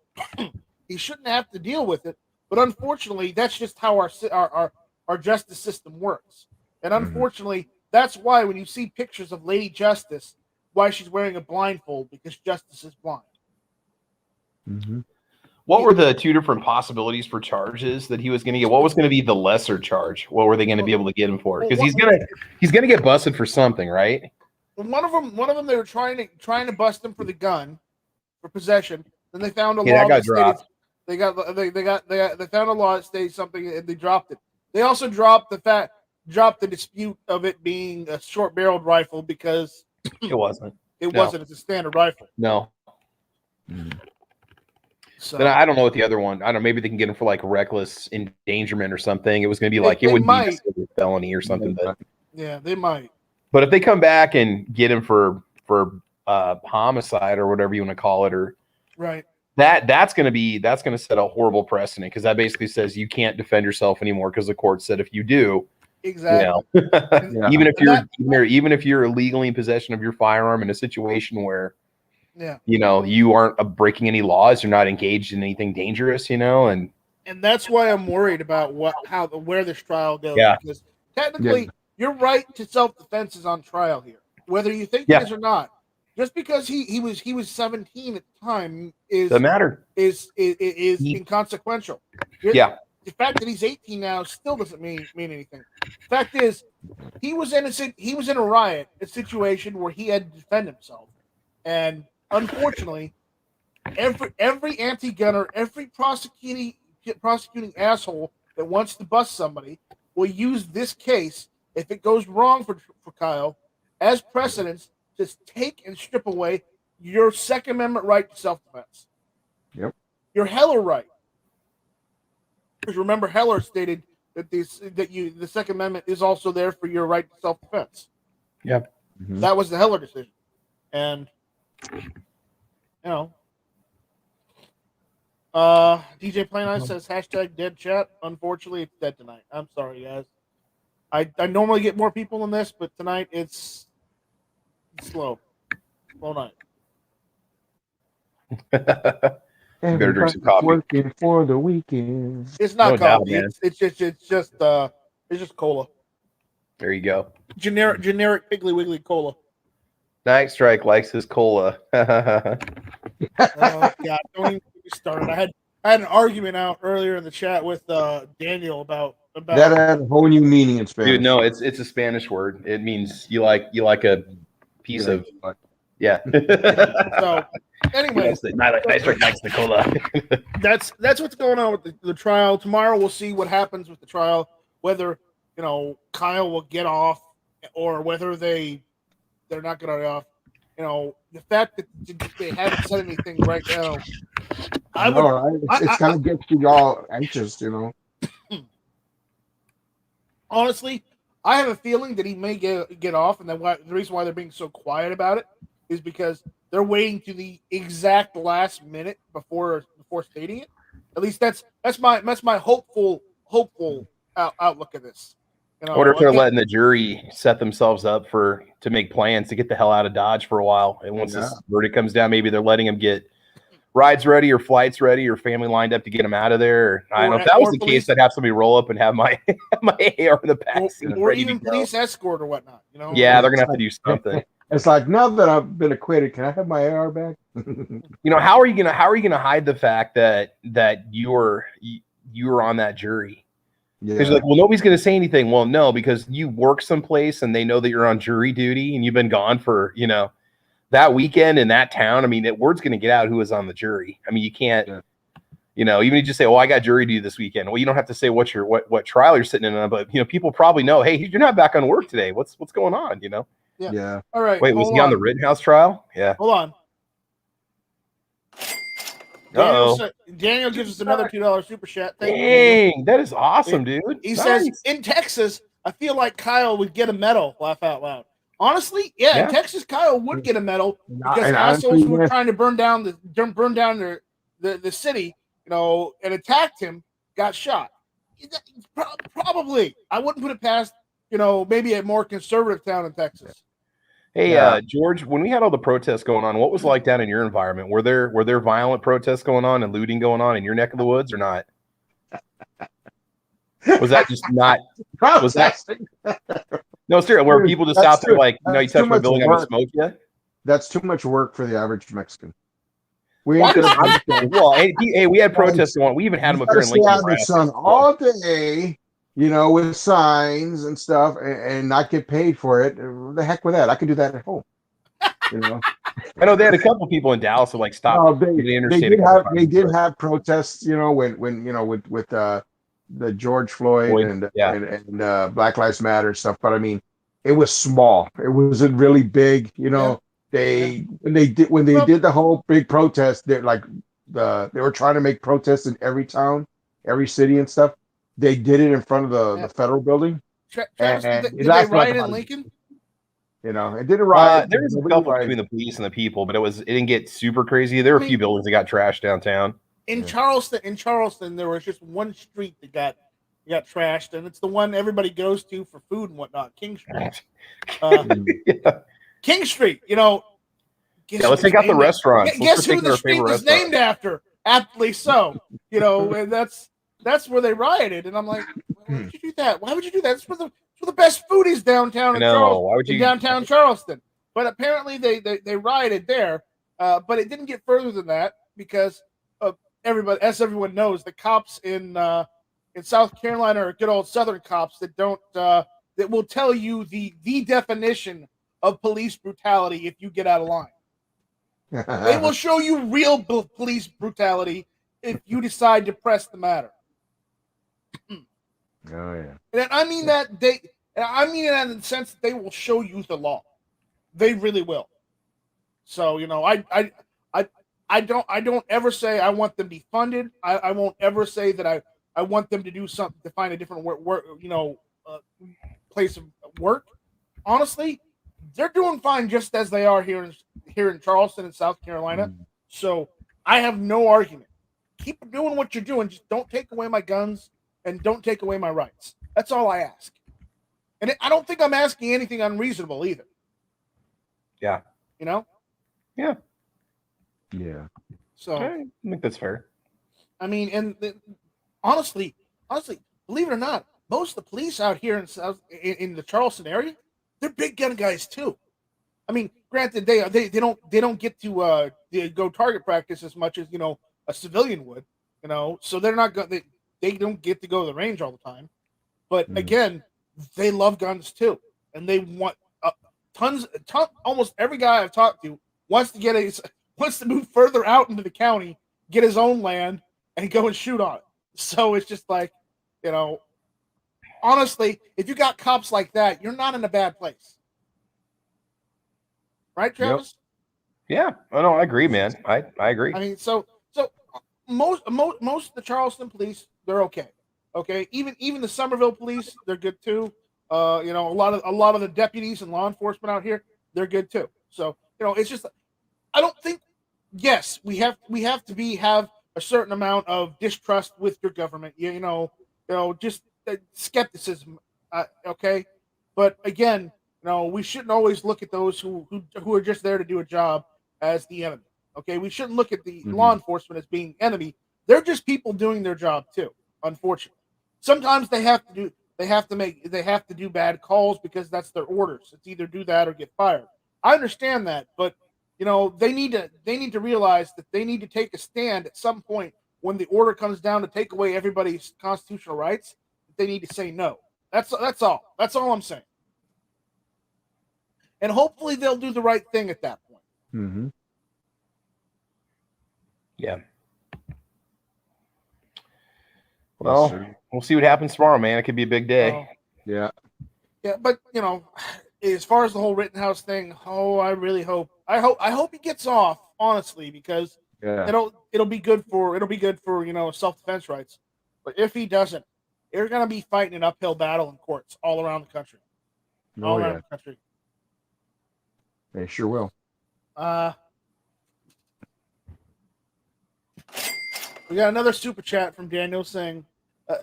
he shouldn't have to deal with it. But unfortunately, that's just how our justice system works. And unfortunately, that's why when you see pictures of Lady Justice, why she's wearing a blindfold, because Justice is blind.
Mm-hmm.
What were the two different possibilities for charges that he was going to get? What was going to be the lesser charge? What were they going to be able to get him for? Because he's gonna get busted for something, right?
One of them, they were trying to bust him for the gun, for possession. Then they found a law
that got
stated
dropped.
they found a law that stated something, and they dropped it. They also dropped the dispute of it being a short-barreled rifle because
it wasn't.
It's a standard rifle.
No.
So
then I don't know what the other one. I don't know. Maybe they can get him for like reckless endangerment or something. It was going to be like it wouldn't be a felony or something. But
yeah, they might.
But if they come back and get him for homicide or whatever you want to call it, or
right,
that's going to set a horrible precedent, because that basically says you can't defend yourself anymore because the court said if you do,
exactly,
you know, even if you're illegally in possession of your firearm in a situation where you know you aren't breaking any laws, you're not engaged in anything dangerous, you know, and
that's why I'm worried about where this trial goes.
Yeah.
Because technically, your right to self-defense is on trial here, whether you think it is or not. Just because he was 17 at the time
doesn't matter.
Is inconsequential.
Yeah.
The fact that he's 18 now still doesn't mean anything. The fact is, he was in a riot, a situation where he had to defend himself, and unfortunately, every anti-gunner, every prosecuting asshole that wants to bust somebody will use this case, if it goes wrong for Kyle, as precedence to take and strip away your Second Amendment right to self-defense.
Yep.
Your Heller right. Because remember, Heller stated that the Second Amendment is also there for your right to self-defense.
Yep.
Mm-hmm.
That was the Heller decision. And, you know, DJ Plain Eye says hashtag dead chat. Unfortunately, it's dead tonight. I'm sorry, guys. I normally get more people than this, but tonight it's slow night.
You better drink some coffee.
Working for the weekend.
It's not
No doubt,
coffee.
man.
It's just cola.
There you go.
Generic Piggly Wiggly cola.
Night Strike likes his cola.
Oh God! Don't even get me started. I had an argument out earlier in the chat with Daniel about
That had a whole new meaning in Spanish.
Dude, no, it's a Spanish word. It means you like a piece of yeah.
So, anyways,
Night Strike likes the cola.
that's what's going on with the trial. Tomorrow we'll see what happens with the trial. Whether Kyle will get off or whether they're not going to get off. The fact that they haven't said anything right now.
It's kind of gets you all anxious,
Honestly, I have a feeling that he may get off, and the reason why they're being so quiet about it is because they're waiting to the exact last minute before stating it. At least that's my hopeful outlook of this.
I wonder if they're letting the jury set themselves up to make plans to get the hell out of Dodge for a while. And once this verdict comes down, maybe they're letting them get rides ready or flights ready or family lined up to get them out of there. I don't know if that was the case. I'd have somebody roll up and have my AR in the back,
or even police escort or whatnot.
Yeah, they're gonna have to do something.
It's like, now that I've been acquitted, can I have my AR back?
How are you gonna hide the fact that you were on that jury? Because like, well, nobody's going to say anything. Well, no, because you work someplace and they know that you're on jury duty and you've been gone for, that weekend in that town. I mean, word's going to get out who was on the jury. I mean, you can't, even if you just say, "Oh, I got jury duty this weekend." Well, you don't have to say what trial you're sitting in on, but people probably know, "Hey, you're not back on work today. What's going on?"
Yeah. All right.
Wait, was he on the Rittenhouse trial? Yeah.
Hold on. Daniel gives us another $2 super chat.
Dang, that is awesome, dude.
He says, in Texas, I feel like Kyle would get a medal. Laugh out loud. Honestly, in Texas, Kyle would get a medal because assholes who were trying to burn down the city, and attacked him got shot. Probably, I wouldn't put it past maybe a more conservative town in Texas.
Hey, George, when we had all the protests going on, what was it like down in your environment? Were there violent protests going on and looting going on in your neck of the woods or not? Was that just not? Was that? No, seriously, were people just out there like, you touch my building, I'm gonna smoke you?
That's too much work for the average Mexican. We ain't gonna.
Well, hey, we had protests going on. We even had them up here in Lincoln.
Out in the sun all day. With signs and stuff, and not get paid for it. The heck with that! I could do that at home.
I know they had a couple people in Dallas who stopped.
They did have protests. When with the George Floyd and Black Lives Matter stuff. But I mean, it was small. It wasn't really big. When they did the whole big protest, they were trying to make protests in every town, every city and stuff. They did it in front of the federal building.
Did they riot in Lincoln?
It didn't riot.
There was a couple between the police and the people, but it didn't get super crazy. There were a few buildings that got trashed downtown.
In Charleston, there was just one street that got trashed, and it's the one everybody goes to for food and whatnot. King Street. King Street.
Let's take out the restaurants.
Guess who the street was named after? Aptly so. And that's where they rioted, and I'm like, why would you do that? Why would you do that? It's where the best food is downtown in downtown Charleston. But apparently they rioted there, but it didn't get further than that because everyone knows, the cops in South Carolina are good old Southern cops that that will tell you the definition of police brutality if you get out of line. They will show you real police brutality if you decide to press the matter.
Oh yeah,
and I mean that in the sense that they will show you the law. They really will. So I don't ever say I want them defunded. I won't ever say that I want them to do something to find a different place of work. Honestly, they're doing fine just as they are here in Charleston and South Carolina. So I have no argument. Keep doing what you're doing. Just don't take away my guns and don't take away my rights. That's all I ask. And I don't think I'm asking anything unreasonable either.
Yeah.
You know?
Yeah.
Yeah.
So
I think that's fair.
I mean, and honestly, believe it or not, most of the police out here in the Charleston area, they're big gun guys too. I mean, granted, they don't get to go target practice as much as a civilian would, so they're not they don't get to go to the range all the time. But again, they love guns too, and they want almost every guy I've talked to wants to move further out into the county, get his own land, and go and shoot on it. So it's just like, honestly, if you got cops like that, you're not in a bad place. Right, Travis?
Yep. Yeah. I agree, man. I agree.
I mean, so most of the Charleston police, they're okay. Okay. Even the Somerville police, they're good too. A lot of the deputies and law enforcement out here, they're good too. So, it's just, I don't think, yes, we have to have a certain amount of distrust with your government, just skepticism. Okay. But again, we shouldn't always look at those who are just there to do a job as the enemy. Okay. We shouldn't look at the law enforcement as being enemy. They're just people doing their job too. Unfortunately, sometimes they have to do bad calls because that's their orders. It's either do that or get fired. I understand that, but they need to realize that they need to take a stand at some point when the order comes down to take away everybody's constitutional rights. They need to say no. That's all. That's all I'm saying. And hopefully they'll do the right thing at that point.
Mm-hmm.
Yeah. Well, we'll see what happens tomorrow, man. It could be a big day.
Yeah.
Yeah, but as far as the whole Rittenhouse thing, I really hope he gets off, honestly, because it'll be good for self-defense rights. But if he doesn't, you're gonna be fighting an uphill battle in courts all around the country. All around the country.
They sure will.
We got another super chat from Daniel saying,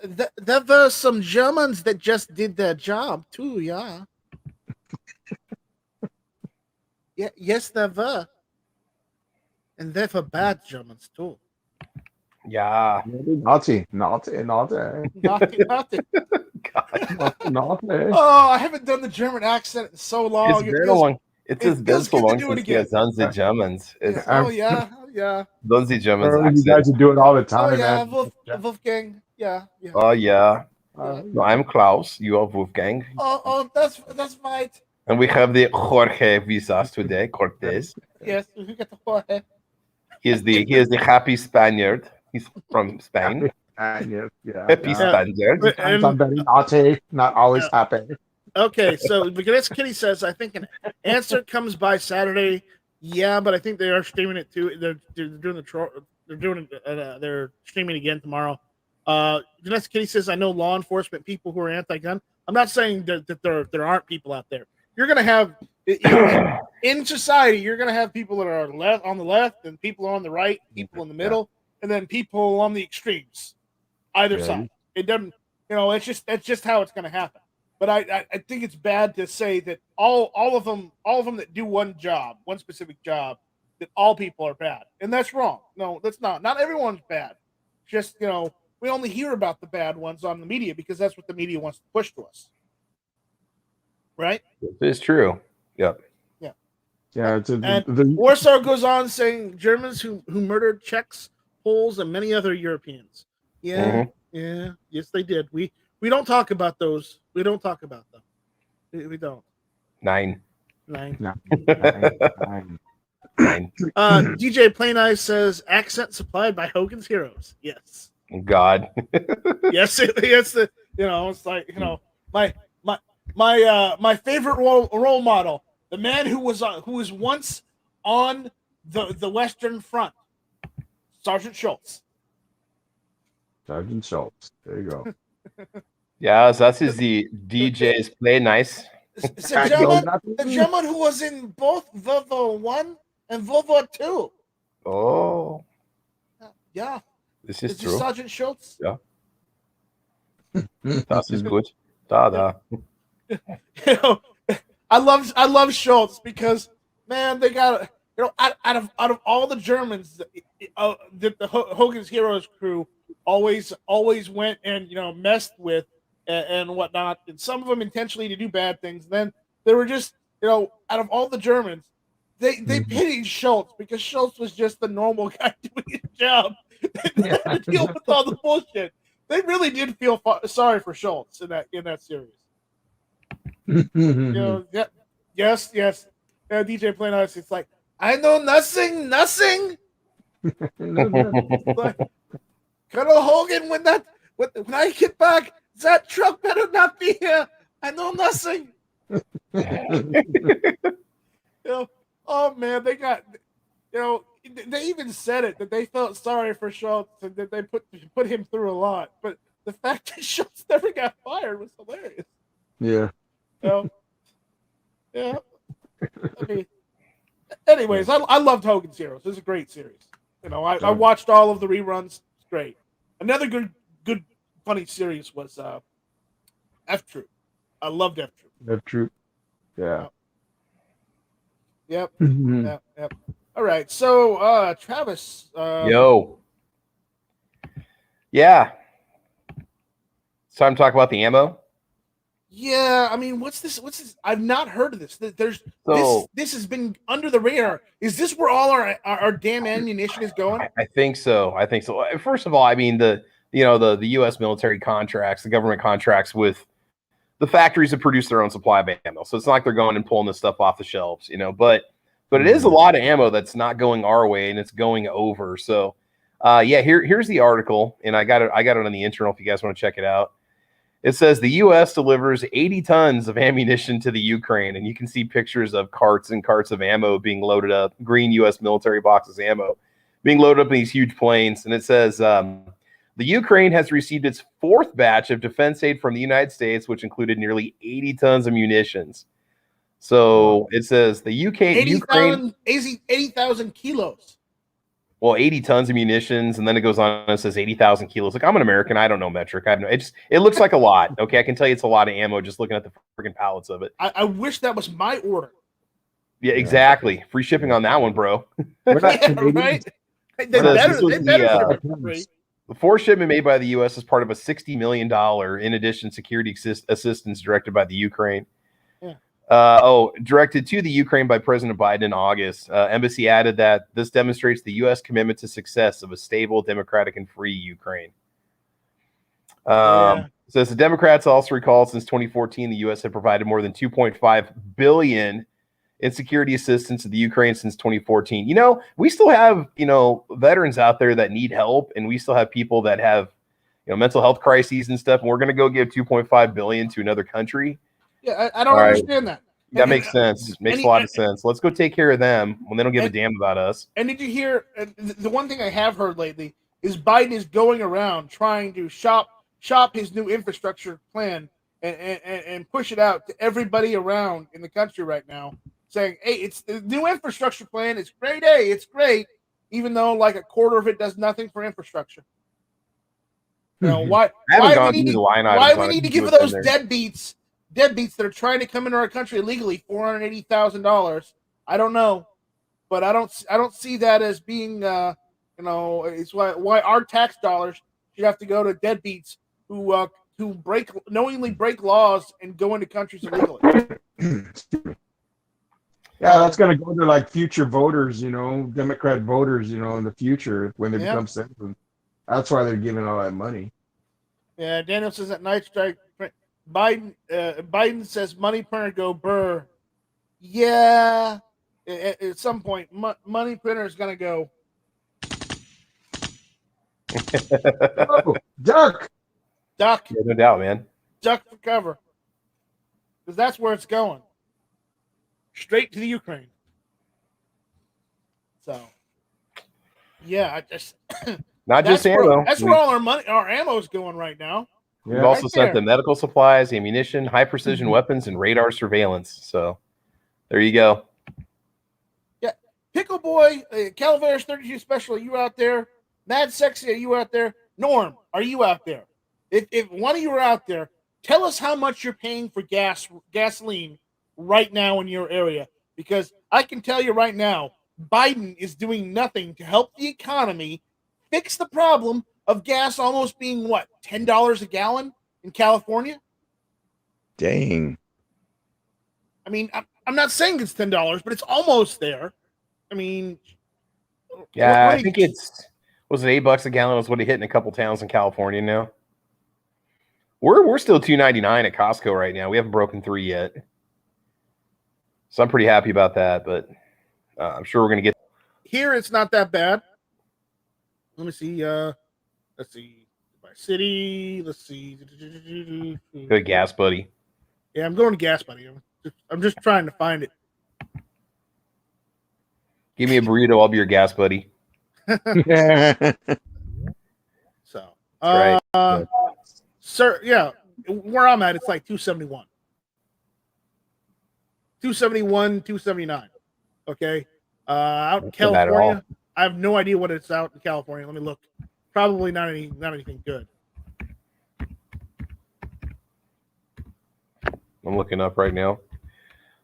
there were some Germans that just did their job too, yeah. Yeah, yes, there were. And they were bad Germans too.
Yeah.
Naughty.
Naughty.
Naughty.
Oh, I haven't done the German accent in so long.
It's just been so long since we have done the Germans.
Yeah.
Done the Germans accent.
You guys do it all the time.
Oh yeah, Wolfgang. Yeah.
Oh yeah. I'm Klaus. You are Wolfgang.
Oh, that's right.
And we have the Jorge visas today, Cortez.
Yes, we got the Jorge.
He is the happy Spaniard. He's from Spain. Happy Spaniard.
I'm very naughty, not always happy.
Okay, so because Kitty says, I think an answer comes by Saturday. Yeah, but I think they are streaming it too. They're streaming again tomorrow. Vanessa Kitty says, I know law enforcement people who are anti-gun. I'm not saying that there aren't people out there. You're gonna have in society. You're gonna have people that are on the left, and people on the right, people in the middle, and then people on the extremes, either side. It doesn't, that's just how it's gonna happen. But I think it's bad to say that all of them that do one specific job, that all people are bad, and that's wrong. No, that's not. Not everyone's bad. Just we only hear about the bad ones on the media because that's what the media wants to push to us. Right?
It's true. Yep.
Yeah.
Yeah.
Warsaw goes on saying Germans who murdered Czechs, Poles, and many other Europeans. Yeah. Mm-hmm. Yeah. Yes, they did. We don't talk about those. We don't talk about them. We don't. Nine. DJ Plain Eyes says accent supplied by Hogan's Heroes. Yes.
God.
Yes, it's the it's like my favorite role model, the man who was once on the Western Front, Sergeant Schultz.
Sergeant Schultz. There you go.
Yeah, that is the DJ's play nice.
The gentleman who was in both World War I and World War II.
Oh.
Yeah.
This is true.
Sergeant Schultz.
Yeah. Das ist gut. Da.
You know, I love Schultz because man, they got out of all the Germans that the Hogan's Heroes crew always went and messed with and whatnot, and some of them intentionally to do bad things. Then they were just out of all the Germans, they pitied Schultz because Schultz was just the normal guy doing his job. They had to deal with all the bullshit. They really did feel sorry for Schultz in that series. Yeah, yes. DJ playing us. It's like I know nothing. Like, Colonel Hogan, when I get back, that truck better not be here. I know nothing. Oh man, they got they even said it that they felt sorry for Schultz and that they put him through a lot. But the fact that Schultz never got fired was hilarious.
Yeah.
Yeah. I mean, anyways, I loved Hogan's Heroes. It was a great series. I watched all of the reruns. It's great. Another good funny series was F Troop. I loved F Troop.
F Troop. Yeah.
Yep. Yep. All right. So Travis.
Yo. Yeah. It's time to talk about the ammo.
Yeah, I mean, what's this? I've not heard of this. This has been under the radar. Is this where all our damn ammunition is going?
I think so. First of all, I mean the U.S. military contracts, the government contracts with the factories that produce their own supply of ammo. So it's not like they're going and pulling this stuff off the shelves, But it is a lot of ammo that's not going our way and it's going over. So here's the article, and I got it on the internal if you guys want to check it out. It says the U.S. delivers 80 tons of ammunition to the Ukraine, and you can see pictures of carts and carts of ammo being loaded up, green U.S. military boxes of ammo being loaded up in these huge planes. And it says the Ukraine has received its fourth batch of defense aid from the United States, which included nearly 80 tons of munitions. So it says the Ukraine
80,000 kilos.
Well, 80 tons of munitions, and then it goes on and says 80,000 kilos. Like, I'm an American. I don't know metric. It looks like a lot. Okay, I can tell you it's a lot of ammo just looking at the freaking pallets of it.
I wish that was my order.
Yeah, exactly. Free shipping on that one, bro.
Right? They better
the force shipment made by the U.S. is part of a $60 million in addition security assistance directed by the Ukraine. Directed to the Ukraine by President Biden in August. Embassy added that this demonstrates the U.S. commitment to success of a stable, democratic, and free Ukraine. Says the Democrats also recall since 2014, the U.S. had provided more than $2.5 billion in security assistance to the Ukraine since 2014. We still have, veterans out there that need help, and we still have people that have, mental health crises and stuff, and we're going to go give $2.5 billion to another country.
Yeah, I don't understand that.
That makes sense. Makes a lot of sense. Let's go take care of them when they don't give a damn about us.
And did you hear the one thing I have heard lately is Biden is going around trying to shop his new infrastructure plan and push it out to everybody around in the country right now, saying, "Hey, it's the new infrastructure plan. It's great. Hey, it's great," even though like a quarter of it does nothing for infrastructure. Why do we need to give those deadbeats that are trying to come into our country illegally $480,000? I don't know, but I don't see that as being it's why our tax dollars should have to go to deadbeats who knowingly break laws and go into countries illegally.
Yeah, that's going to go to like future voters, Democrat voters, in the future when they become citizens. That's why they're giving all that money.
Yeah, Daniel says that Night Strike. Biden says money printer go burr. Yeah, at some point, money printer is gonna go.
Duck.
Yeah, no doubt, man.
Duck for cover, because that's where it's going. Straight to the Ukraine. So, yeah, I just
not just ammo.
That's where all our ammo is going right now.
We've also sent them medical supplies, ammunition, high precision weapons, and radar surveillance. So there you go.
Yeah. Pickle Boy, Calaveras 32 Special, are you out there? Mad Sexy, are you out there? Norm, are you out there? If one of you are out there, tell us how much you're paying for gasoline right now in your area, because I can tell you right now, Biden is doing nothing to help the economy fix the problem of gas almost being what, $10 a gallon in California?
Dang.
I mean, I'm not saying it's $10, but it's almost there. I mean,
Yeah, I think was it $8 a gallon? Was what it hit in a couple towns in California now. We're still $2.99 at Costco right now. We haven't broken $3 yet, so I'm pretty happy about that. But I'm sure we're gonna get
here. It's not that bad. Let me see. Let's see by city. Let's see.
Good gas, buddy.
Yeah, I'm going to Gas Buddy. I'm just trying to find it.
Give me a burrito. I'll be your gas buddy.
So,
That's right.
Sir, yeah, where I'm at, it's like 271. 271, 279. Okay. Out in California, I have no idea what it's out in California. Let me look. Probably not anything good.
I'm looking up right now.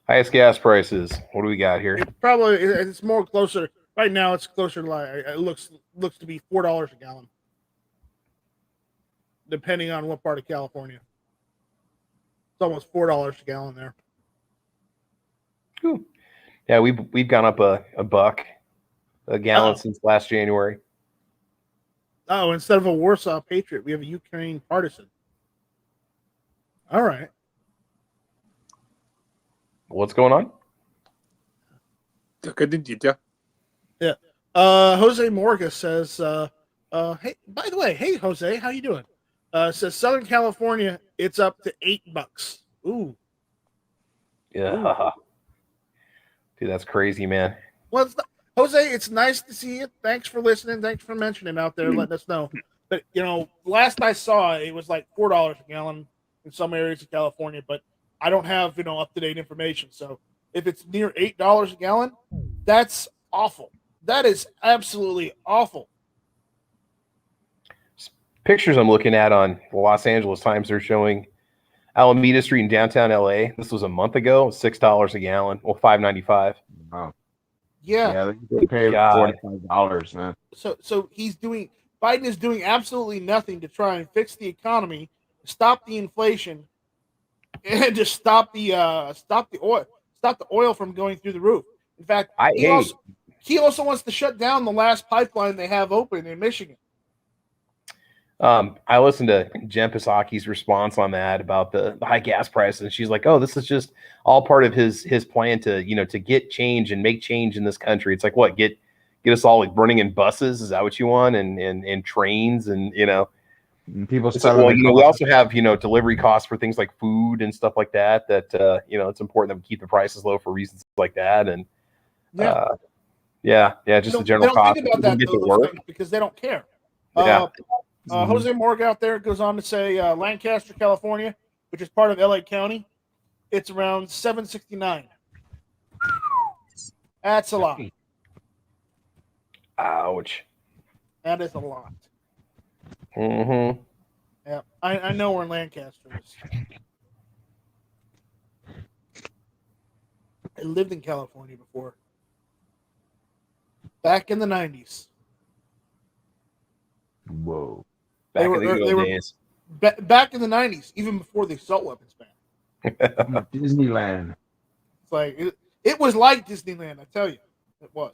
Highest gas prices. What do we got here?
It's more closer right now. It's closer to like it looks to be $4 a gallon, depending on what part of California. It's almost $4 a gallon there.
Ooh. Yeah, we've gone up a buck a gallon since last January.
Oh, instead of a Warsaw Patriot, we have a Ukraine partisan. All right.
What's going on?
Yeah. Jose Morga says, hey, by the way, hey Jose, how you doing? Says Southern California, it's up to $8. Ooh.
Yeah.
Ooh.
Dude, that's crazy, man.
Well, Jose, it's nice to see you. Thanks for listening. Thanks for mentioning out there, letting us know. But last I saw, it was like $4 a gallon in some areas of California, but I don't have, up-to-date information. So if it's near $8 a gallon, that's awful. That is absolutely awful.
Pictures I'm looking at on the Los Angeles Times are showing Alameda Street in downtown LA. This was a month ago, $6 a gallon. Well, $5.95.
Wow.
Yeah.
They pay $45, man.
So Biden is doing absolutely nothing to try and fix the economy, stop the inflation, and just stop the oil from going through the roof. In fact, he also wants to shut down the last pipeline they have open in Michigan.
I listened to Jen Psaki's response on that about the high gas prices, and she's like, "Oh, this is just all part of his plan to to get change and make change in this country." It's like, what, get us all like burning in buses? Is that what you want? And trains and
And people
like, well, we also have delivery costs for things like food and stuff like that. That it's important that we keep the prices low for reasons like that. And just the general cost.
Think about that
get to work
because they don't care.
Yeah.
Jose Morgan out there goes on to say Lancaster, California, which is part of LA County, it's around $7.69. That's a lot.
Ouch.
That is a lot.
Mm-hmm.
Yeah, I know where Lancaster is. I lived in California before. Back in the 90s.
Whoa.
Back in the good old days.
Back in the 90s, even before the assault weapons ban.
Disneyland.
It's like it was like Disneyland, I tell you. It was.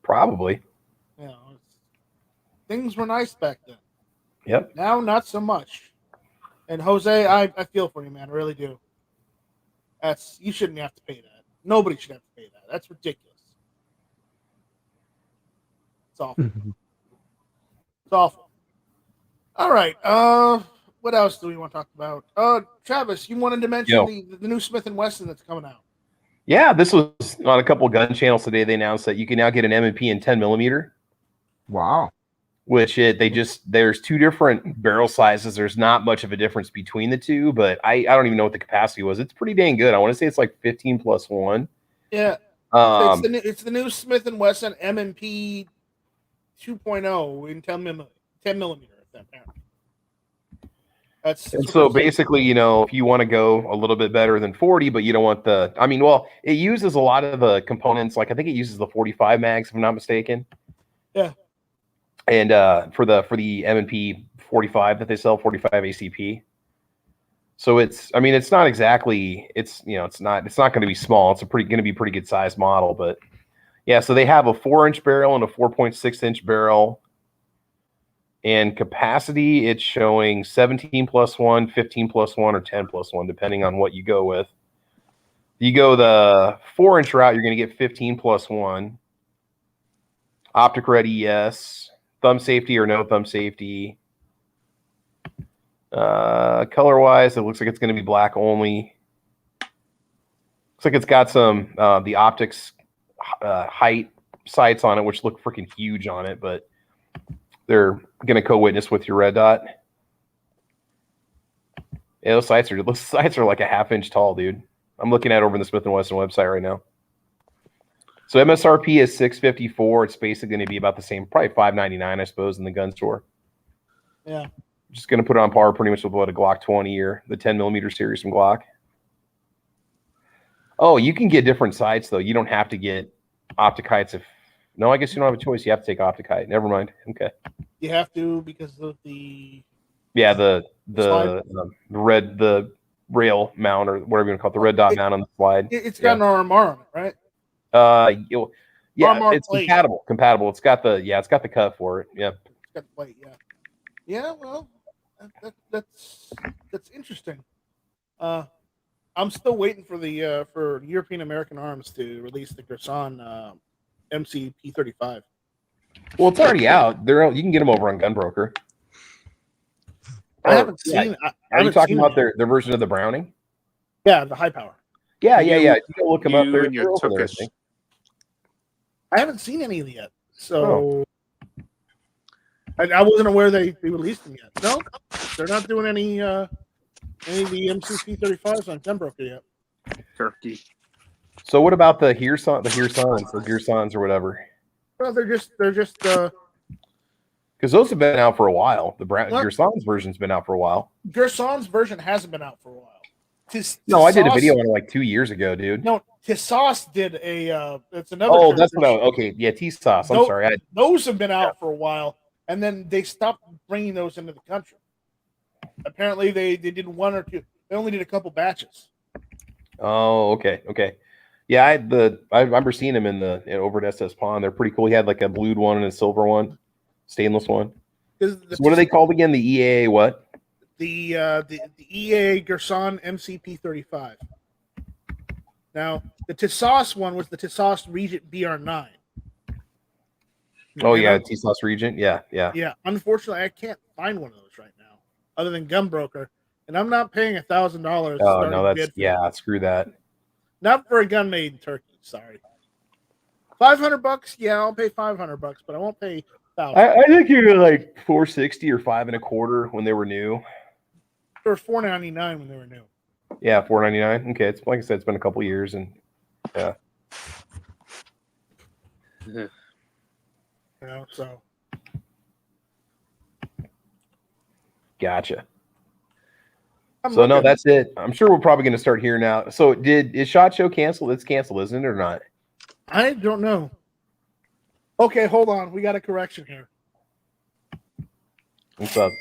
Probably.
Things were nice back then.
Yep.
Now, not so much. And Jose, I feel for you, man. I really do. You shouldn't have to pay that. Nobody should have to pay that. That's ridiculous. It's awful. It's awful. All right. What else do we want to talk about? Travis, you wanted to mention the new Smith & Wesson that's coming out.
Yeah, this was on a couple of gun channels today. They announced that you can now get an M&P in 10 millimeter.
Wow.
Which there's two different barrel sizes. There's not much of a difference between the two, but I don't even know what the capacity was. It's pretty dang good. I want to say it's like 15+1.
Yeah. It's the new Smith & Wesson M&P 2.0 in 10 millimeter. That's
And so basically, you know, if you want to go a little bit better than 40, but you don't want the, I mean, well, it uses a lot of the components. Like I think it uses the 45 mags, if I'm not mistaken.
Yeah.
And for the M&P 45 that they sell, 45 ACP. So it's, I mean, it's not exactly, it's, you know, it's not going to be small. It's going to be pretty good size model, but yeah. So they have a 4-inch barrel and a 4.6-inch barrel. And capacity, it's showing 17+1, 15+1, or 10+1, depending on what you go with. You go the 4-inch route, you're going to get 15+1. Optic ready, yes. Thumb safety or no thumb safety. Color wise, it looks like it's going to be black only. Looks like it's got some the optics height sights on it, which look freaking huge on it, but they're going to co-witness with your red dot. Yeah, those sights are like a 1/2 inch tall, dude. I'm looking at it over in the Smith & Wesson website right now. So MSRP is $654. It's basically going to be about the same, probably $599, I suppose, in the gun store.
Yeah.
Just going to put it on par pretty much with what a Glock 20 or the 10mm series from Glock. Oh, you can get different sights, though. You don't have to get optic heights. No, I guess you don't have a choice. You have to take optic height. Never mind. Okay.
You have to because of the.
Yeah, the rail mount or whatever you want to call it, the red dot mount on the slide.
It's got an RMR on it, right?
Yeah,
RMR
it's
plate.
compatible. It's got the cut for it. Yeah.
It's got the plate. Yeah. Yeah. Well, that's interesting. I'm still waiting for the for European American Arms to release the Gerson MC P35.
Well, it's already out. You can get them over on Gunbroker.
I haven't seen.
Are you talking about their version of the Browning?
Yeah, the high power.
Yeah. You can look them up.
You
They're
and your
over there, I
Tookish.
think.
I haven't seen any of them yet, so I wasn't aware they released them yet. No, they're not doing any of the MCP35s on Gunbroker yet.
Turkey.
So what about the Gearsons or whatever?
Well, they're just
Because those have been out for a while. The Gearsons version's been out for a while.
Gerson's version hasn't been out for a while.
No, I did a video on it like 2 years ago, dude.
No, Tissos did a. It's another.
Oh, that's what okay. Yeah, T-Sauce. I'm sorry.
Those have been out for a while, and then they stopped bringing those into the country. Apparently, they did one or two. They only did a couple batches.
Oh, okay. Yeah, I remember seeing them over at SS Pawn. They're pretty cool. He had like a blued one and a silver one, stainless one. So what are they called again? The EAA what?
The EAA Gerson MCP35. Now the Tissos one was the Tissos Regent BR9.
Oh yeah, T-Sauce Regent. Yeah.
Yeah. Unfortunately, I can't find one of those right now, other than Gunbroker, and I'm not paying $1,000.
Oh no, screw that.
Not for a gun made in Turkey. Sorry. $500. Yeah, I'll pay $500, but I won't pay $1,000.
I think you were like $460 or $525 when they were new.
Or $499 when they were new.
Yeah, $499. Okay, it's like I said, it's been a couple years, and yeah.
You know, so.
Gotcha. No, that's it. I'm sure we're probably going to start here now. So is SHOT Show canceled? It's canceled, isn't it, or not?
I don't know. Okay, hold on. We got a correction here.
What's up?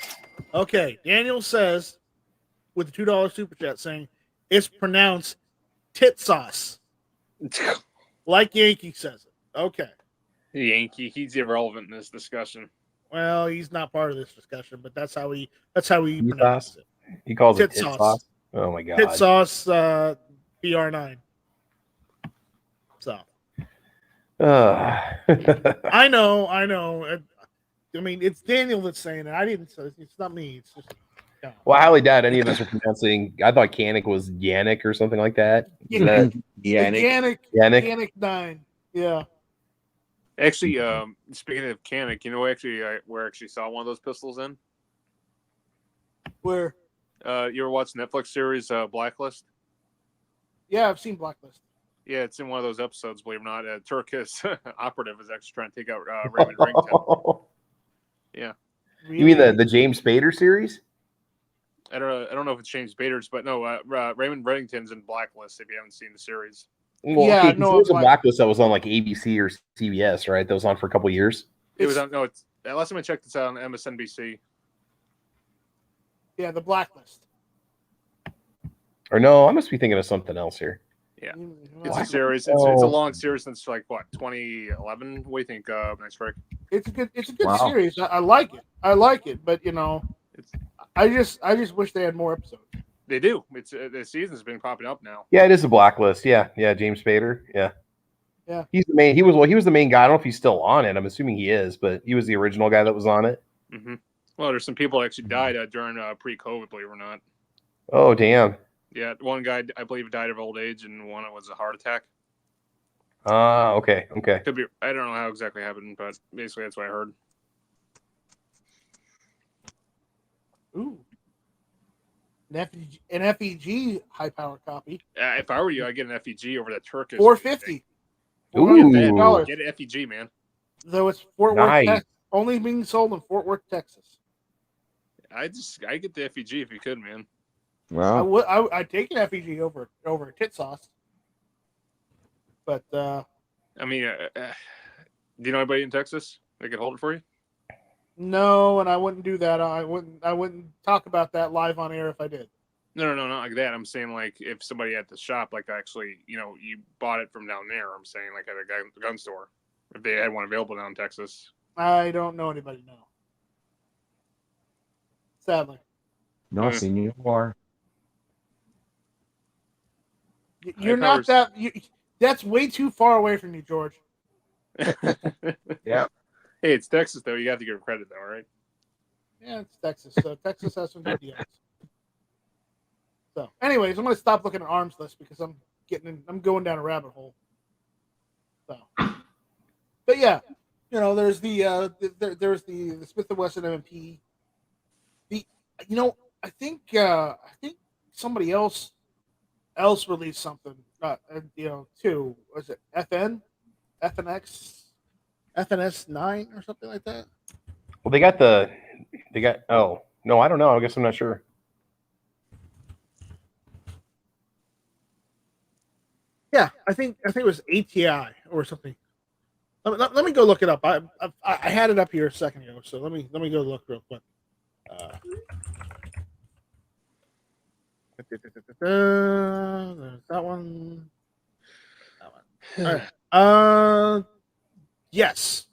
Okay, Daniel says, with the $2 super chat, saying it's pronounced tit sauce, like Yankee says it. Okay.
Yankee, he's irrelevant in this discussion.
Well, he's not part of this discussion, but that's how he pronounces it.
He calls it
tit
sauce. Oh my god.
Tit sauce BR9. So. I know. I mean, it's Daniel that's saying it. I didn't say it's not me. It's just. Yeah.
Well, I highly doubt any of us are pronouncing. I thought Kanik was Yannick or something like that.
Yannick 9. Yeah.
Actually, speaking of Kanik, you know, where I actually saw one of those pistols in.
Where?
You ever watch Netflix series Blacklist?
Yeah, I've seen Blacklist.
Yeah, it's in one of those episodes. Believe it or not, a Turkish operative is actually trying to take out Raymond Rington. Yeah.
Really? You mean the James Spader series?
I don't know if it's James Bader's, but no, Raymond Reddington's in Blacklist. If you haven't seen the series,
Well,
Yeah,
okay, 'cause
no,
there was a
like-
Blacklist that was on like ABC or CBS, right? That was on for a couple years.
it was on. No, it's last time I checked, it's on MSNBC.
Yeah, the Blacklist.
Or no, I must be thinking of something else here.
Yeah.
Mm,
It's
well,
a series. It's a long series since like what 2011. What do you think, Nice Rick?
It's a good
Wow.
series. I like it. I like it, but you know,
It's
I just wish they had more episodes.
they do. It's the season's been popping up now.
Yeah, it is a Blacklist. Yeah, James Spader. Yeah.
Yeah.
He's the main. He was the main guy. I don't know if he's still on it. I'm assuming he is, but he was the original guy that was on it.
Mm-hmm. Well, there's some people that actually died during pre-COVID, believe it or not.
Oh, damn.
Yeah, one guy I believe died of old age, and one was a heart attack.
Okay.
Could be. I don't know how exactly happened, but basically that's what I heard.
Ooh, an FEG high power copy,
If I were you, I'd get an FEG over that Turkish.
$450.
Ooh.
$450.
Get an FEG, man.
Though it's Fort
Nice.
Worth, only being sold in Fort Worth, Texas.
I get the FEG if you could, man.
Well,
I'd take an FEG over a tit sauce. But
I mean, do you know anybody in Texas that could hold it for you?
no, and I wouldn't do that. I wouldn't talk about that live on air if I did.
No, not like that. I'm saying like if somebody at the shop, like actually, you bought it from down there. I'm saying like at a gun store, if they had one available down in Texas.
I don't know anybody now. Sadly,
no, senor.
you're not that. That's way too far away from you, George.
Yeah.
Hey, it's Texas though. You have to give credit though, right?
Yeah, it's Texas. So Texas has some good deals. So, anyways, I'm going to stop looking at arms list because I'm going down a rabbit hole. So, but yeah, there's there's the Smith & Wesson M&P. I think somebody else released something. Too. Was it FNS 9 or something like that?
Well, they got. Oh no, I don't know. I guess I'm not sure.
Yeah, I think it was ATI or something. Let me go look it up. I had it up here a second ago, so let me go look real quick. There's that one. All right. Yes.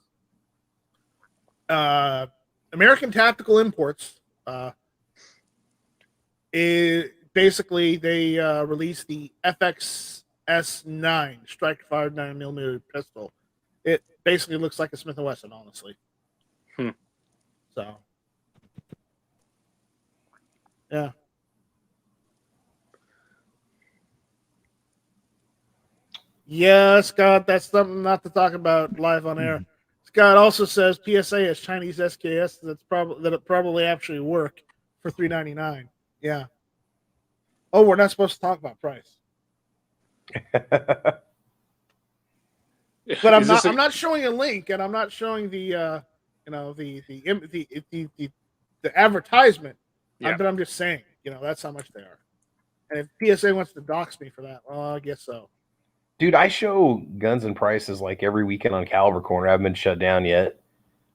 American Tactical Imports. Basically they released the FXS9 strike fired 9mm pistol. It basically looks like a Smith & Wesson, honestly. So, yeah. Yeah, Scott, that's something not to talk about live on air. Scott also says PSA has Chinese SKS that probably actually work for $399. Yeah. Oh, we're not supposed to talk about price. But I'm not showing a link, and I'm not showing the advertisement.
Yeah.
But I'm just saying, that's how much they are. And if PSA wants to dox me for that, well, I guess so.
Dude, I show guns and prices like every weekend on Caliber Corner. I haven't been shut down yet.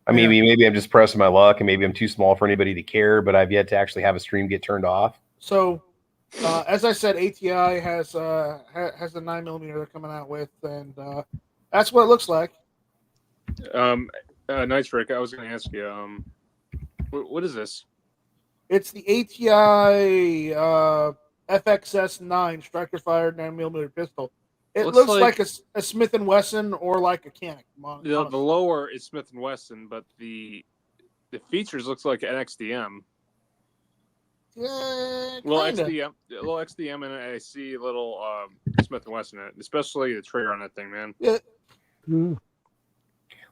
I mean, maybe I'm just pressing my luck, and maybe I'm too small for anybody to care, but I've yet to actually have a stream get turned off.
So, as I said, ATI has the 9mm they're coming out with, and that's what it looks like.
Nice, Rick. I was going to ask you, what is this?
It's the ATI FXS9 striker fired 9mm pistol. It looks like a Smith & Wesson or like a Canik.
The lower is Smith & Wesson, but the features looks like an XDM.
Yeah,
little XDM, and I see a little Smith & Wesson in it, especially the trigger on that thing, man.
Yeah.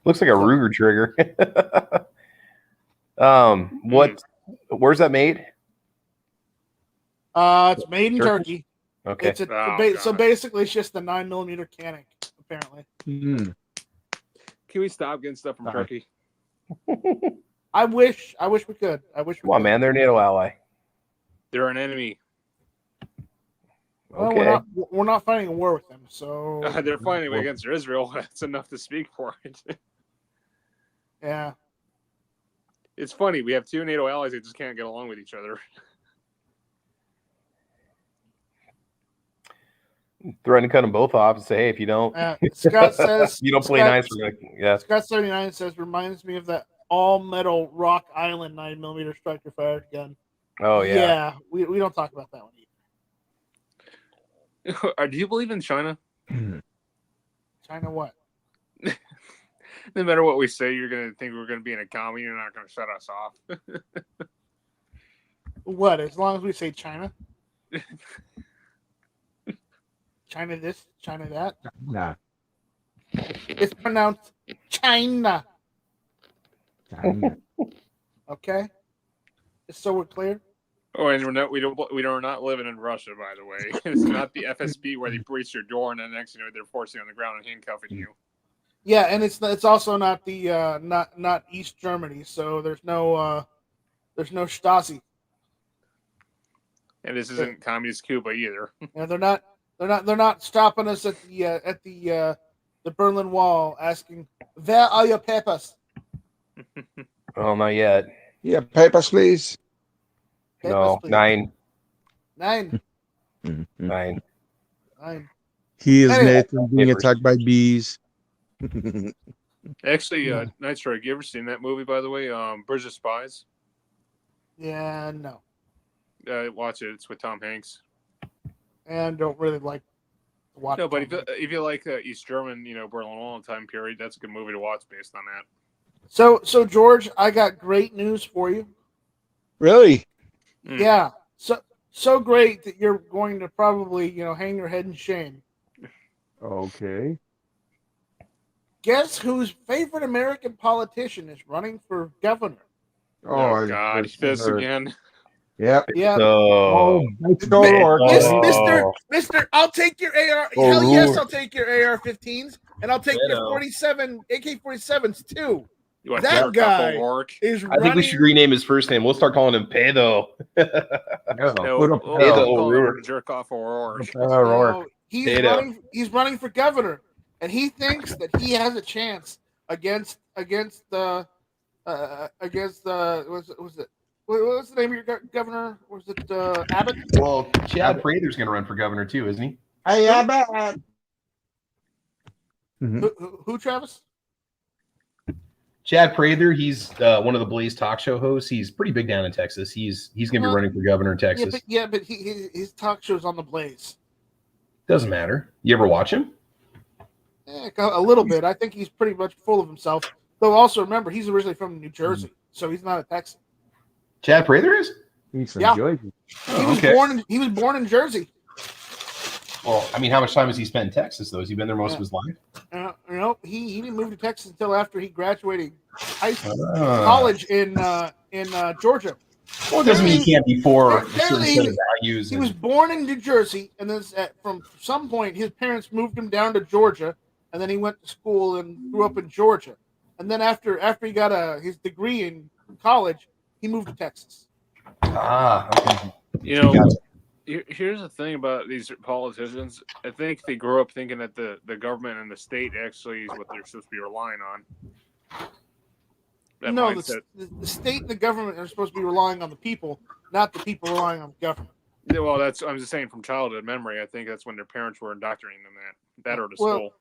Looks like a Ruger trigger. Where's that made?
It's made in Turkey.
Okay.
So basically, it's just the 9mm Canik, apparently.
Mm.
Can we stop getting stuff from Turkey?
I wish we could.
Come on, man. They're a NATO ally.
They're an enemy.
Well,
Okay.
we're not fighting a war with them, so
They're fighting against Israel. That's enough to speak for it.
yeah.
It's funny. We have two NATO allies that just can't get along with each other.
Threaten to cut them both off and say, hey, if you don't,
Scott says
you don't play
Scott-
nice. We're gonna, yeah.
Scott 79 says reminds me of that all metal Rock Island 9mm striker fired gun.
Oh yeah.
We don't talk about that one either.
Do you believe in China?
China what?
No matter what we say, you're going to think we're going to be in a commie. You're not going to shut us off.
What? As long as we say China. China this, China that.
Nah.
It's pronounced China.
China.
Okay. Just so we're clear.
Oh, and we're not living in Russia, by the way. It's not the FSB where they breach your door and then next thing you know they're forcing you on the ground and handcuffing you.
Yeah, and it's also not the not East Germany, so there's no Stasi.
And this isn't communist Cuba either.
Yeah, they're not stopping us at the Berlin Wall asking, "Where are your papers?"
Oh, not yet.
Yeah, papers, please.
Papers,
No,
please.
9.
Nine.
9.
He is
Anyway.
Nathan being
Papers.
attacked by bees.
Actually, Night Strike, you ever seen that movie, by the way? Bridge of Spies?
Yeah, no.
Watch it. It's with Tom Hanks.
And don't really like to watch.
No, but if you like East German, Berlin Wall time period, that's a good movie to watch based on that.
So George, I got great news for you.
Really?
Mm.
Yeah, so great that you're going to probably hang your head in shame.
Okay.
Guess whose favorite American politician is running for governor?
Oh, God, this again.
Yep.
Yeah,
Oh, let's go, Lord.
Mister, I'll take your AR.
Oh,
Hell yes,
Lord.
I'll take your AR-15s, and I'll take your
Ditto.
47 AK-47s too.
You want
That
to
guy
work?
is
I
running.
think we should rename his first name. We'll start calling him Pedo.
No,
Put up
we'll
Pedo
call him
O'Rourke.
Jerk off O'Rourke.
He's
Potato.
running for governor, and he thinks that he has a chance against the what was the name of your governor? Was it Abbott?
Well, Chad Prather's going to run for governor too, isn't he?
Hey, yeah, bad.
Who Travis?
Chad Prather, he's one of the Blaze talk show hosts. He's pretty big down in Texas. He's going to be running for governor in Texas.
But his talk show's on the Blaze.
Doesn't matter. You ever watch him?
A little bit. I think he's pretty much full of himself. Though also remember, he's originally from New Jersey, so he's not a Texan.
Chad Prather is?
He's from
Yeah.
Jersey.
He was born in Jersey.
Well, I mean, how much time has he spent in Texas, though? Has he been there most of his life?
He didn't move to Texas until after he graduated high school,
Ah.
college in Georgia.
Well, it doesn't mean he can't be for a certain
Apparently
set of values.
He was born in New Jersey, and then from some point, his parents moved him down to Georgia, and then he went to school and grew up in Georgia. And then after he got his degree in college, he moved to Texas.
Okay.
Here's the thing about these politicians. I think they grow up thinking that the government and the state actually is what they're supposed to be relying on. That
No,
mindset.
the state and the government are supposed to be relying on the people, not the people relying on the government.
Yeah, well, I'm just saying from childhood memory. I think that's when their parents were indoctrinating them that or the school.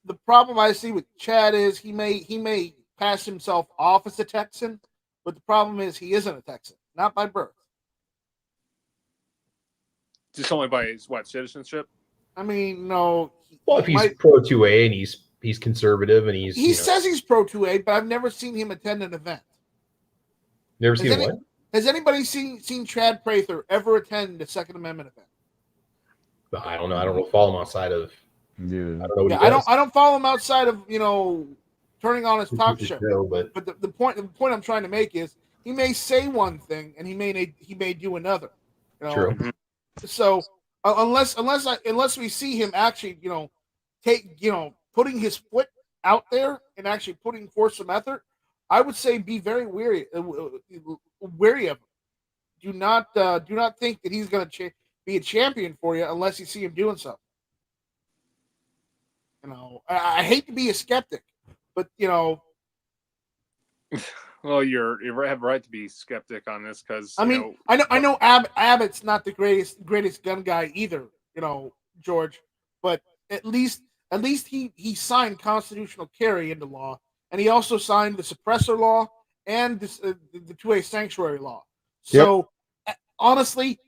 The problem I see with Chad is he may pass himself off as a Texan, but the problem is he isn't a Texan, not by birth.
Just only by his citizenship.
I mean, no.
Well, if he's pro 2A and he's conservative and
he says he's pro 2A, but I've never seen him attend an event.
Never seen him what?
Has anybody seen Chad Prather ever attend a Second Amendment event?
I don't know. I don't follow him outside of.
Dude.
I don't know. What he
I
does.
don't follow him outside of turning on his talk show.
But
But the point I'm trying to make is he may say one thing and he may do another.
true.
So unless we see him actually putting his foot out there and actually putting forth some effort, I would say be very wary of him. do not think that he's going to be a champion for you unless you see him doing something. You know, I hate to be a skeptic, but you know,
Well, you have a right to be skeptic on this because
I mean, I know Abbott's not the greatest gun guy either, you know, George, but at least he signed constitutional carry into law, and he also signed the suppressor law and the 2A sanctuary law. So honestly,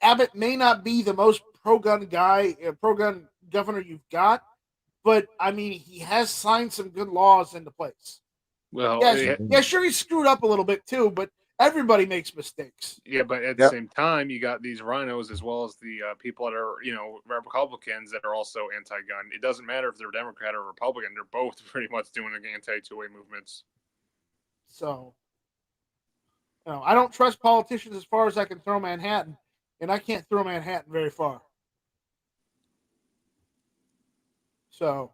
Abbott may not be the most pro-gun guy, pro-gun governor you've got, but I mean, he has signed some good laws into place.
Well,
yeah, sure, he screwed up a little bit too, but everybody makes mistakes.
Yeah, but at the same time, you got these rhinos as well as the people that are, Republicans that are also anti-gun. It doesn't matter if they're Democrat or Republican; they're both pretty much doing the anti-2A movements.
So, I don't trust politicians as far as I can throw Manhattan, and I can't throw Manhattan very far. So,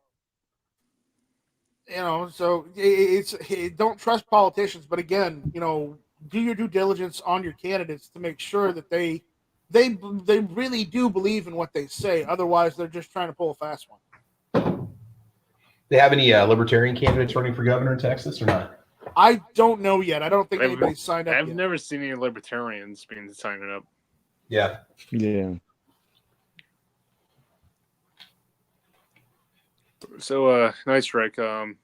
don't trust politicians, but again, do your due diligence on your candidates to make sure that they really do believe in what they say. Otherwise, they're just trying to pull a fast one.
They have any libertarian candidates running for governor in Texas or not?
I don't know yet. I don't think anybody's signed up.
I've
yet.
never seen any libertarians being signing up.
Yeah.
Yeah.
So, nice strike. You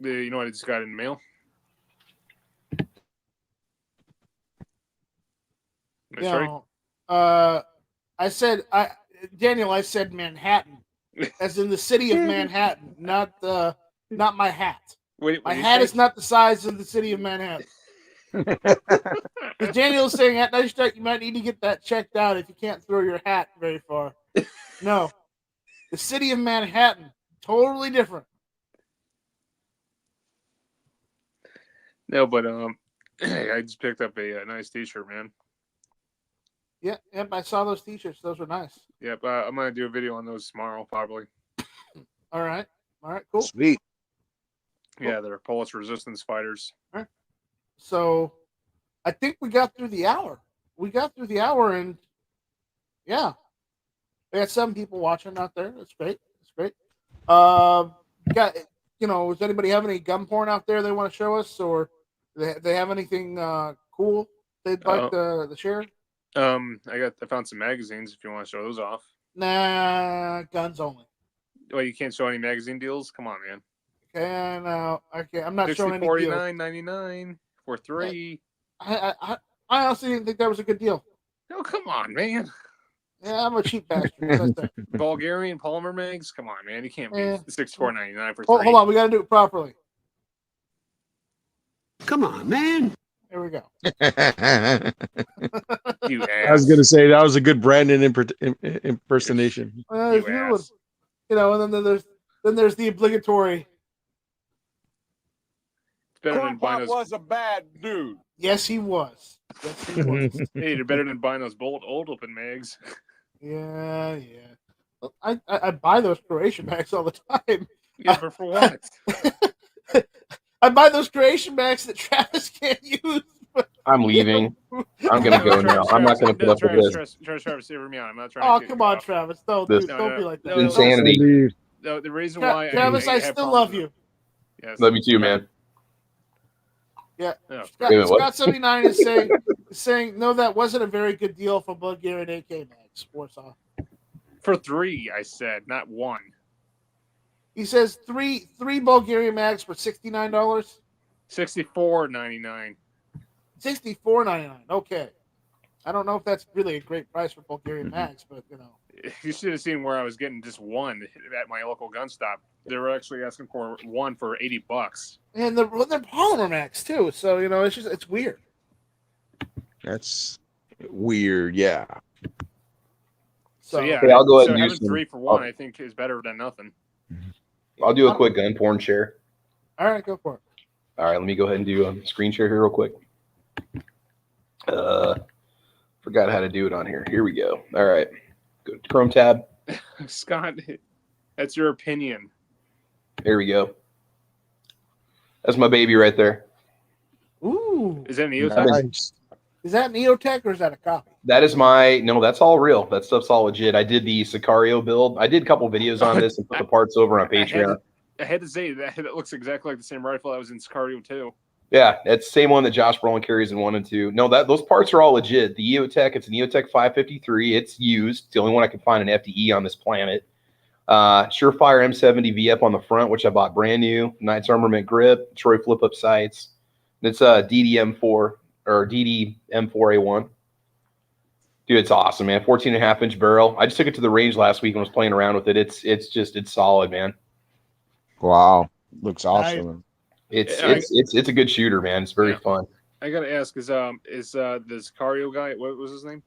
know what I just got in the mail? Nice strike.
I said Manhattan, as in the city of Manhattan, not my hat.
Wait,
my hat is not the size of the city of Manhattan. Daniel's saying at nice strike, you might need to get that checked out if you can't throw your hat very far. No, the city of Manhattan. Totally different.
No, but I just picked up a nice T-shirt, man.
Yep, I saw those T-shirts. Those were nice.
Yep, I'm gonna do a video on those tomorrow, probably.
All right, cool.
Sweet.
Yeah, they're Polish resistance fighters.
All right. So, I think we got through the hour. And yeah, we got 7 people watching out there. That's great. Does anybody have any gun porn out there they want to show us, or they have anything cool they'd like to share?
I found some magazines if you want to show those off.
Nah, guns only.
Well, you can't show any magazine deals? Come on, man.
Okay, no, okay, I'm not showing any deals.
$49.99 for 3.
I honestly didn't think that was a good deal.
No, come on, man.
Yeah, I'm a cheap bastard.
Bulgarian polymer mags? Come on, man. You can't be $64.99 for 3.
Hold on, we got to do it properly.
Come on, man.
There we go.
You ass.
I was going to say that was a good Brandon impersonation.
And then there's the obligatory.
It's better than buying those.
Was a bad dude.
Yes, he was.
Hey, they're better than buying those old open mags.
Yeah. I buy those Croatian bags all the time.
Yeah, but for what?
I buy those Croatian bags that Travis can't use.
I'm leaving. I'm gonna go now. I'm not gonna put up with this.
Travis, hear me out. I'm not trying to.
Oh, come on, Travis! Don't be like that.
Insanity.
No, the reason why
Travis, I still love you.
Yes.
Love you too, man.
Yeah.
Oh,
Scott 79 is saying no, that wasn't a very good deal for Bulgarian AK mags. Warsaw.
For 3, I said, not 1.
He says three Bulgarian mags for $69.
$64.99.
$64.99. Okay. I don't know if that's really a great price for Bulgarian mags, but
You should have seen where I was getting just 1 at my local gun stop. They were actually asking for 1 for $80.
And they're polymer mags too, so it's weird.
That's weird, yeah.
So yeah,
I'll go ahead and
having
use some.
3 for 1, I think, is better than nothing.
I'll do a quick gun porn share.
All right, go for it.
All right, let me go ahead and do a screen share here real quick. Forgot how to do it on here. Here we go. All right, go to Chrome tab.
Scott, that's your opinion.
Here we go. That's my baby right there.
Ooh.
Is that an EOS?
Nice.
Is that Neotech or is that a copy?
That is no, that's all real. That stuff's all legit. I did the Sicario build. I did a couple videos on this and put the parts over on Patreon.
I had to say that looks exactly like the same rifle that was in Sicario 2.
Yeah, it's the same one that Josh Brolin carries in 1 and 2. No, those parts are all legit. The EOTech, it's an EOTech 553. It's used. It's the only one I can find an FDE on this planet. Surefire M70 VF on the front, which I bought brand new. Knights Armament grip, Troy flip-up sights. It's a DDM4 or DDM4A1. Dude, it's awesome, man. 14.5-inch barrel. I just took it to the range last week and was playing around with it. It's solid, man.
Wow, looks awesome.
It's a good shooter, man. It's very fun.
I gotta ask, is the Sicario guy? What was his name?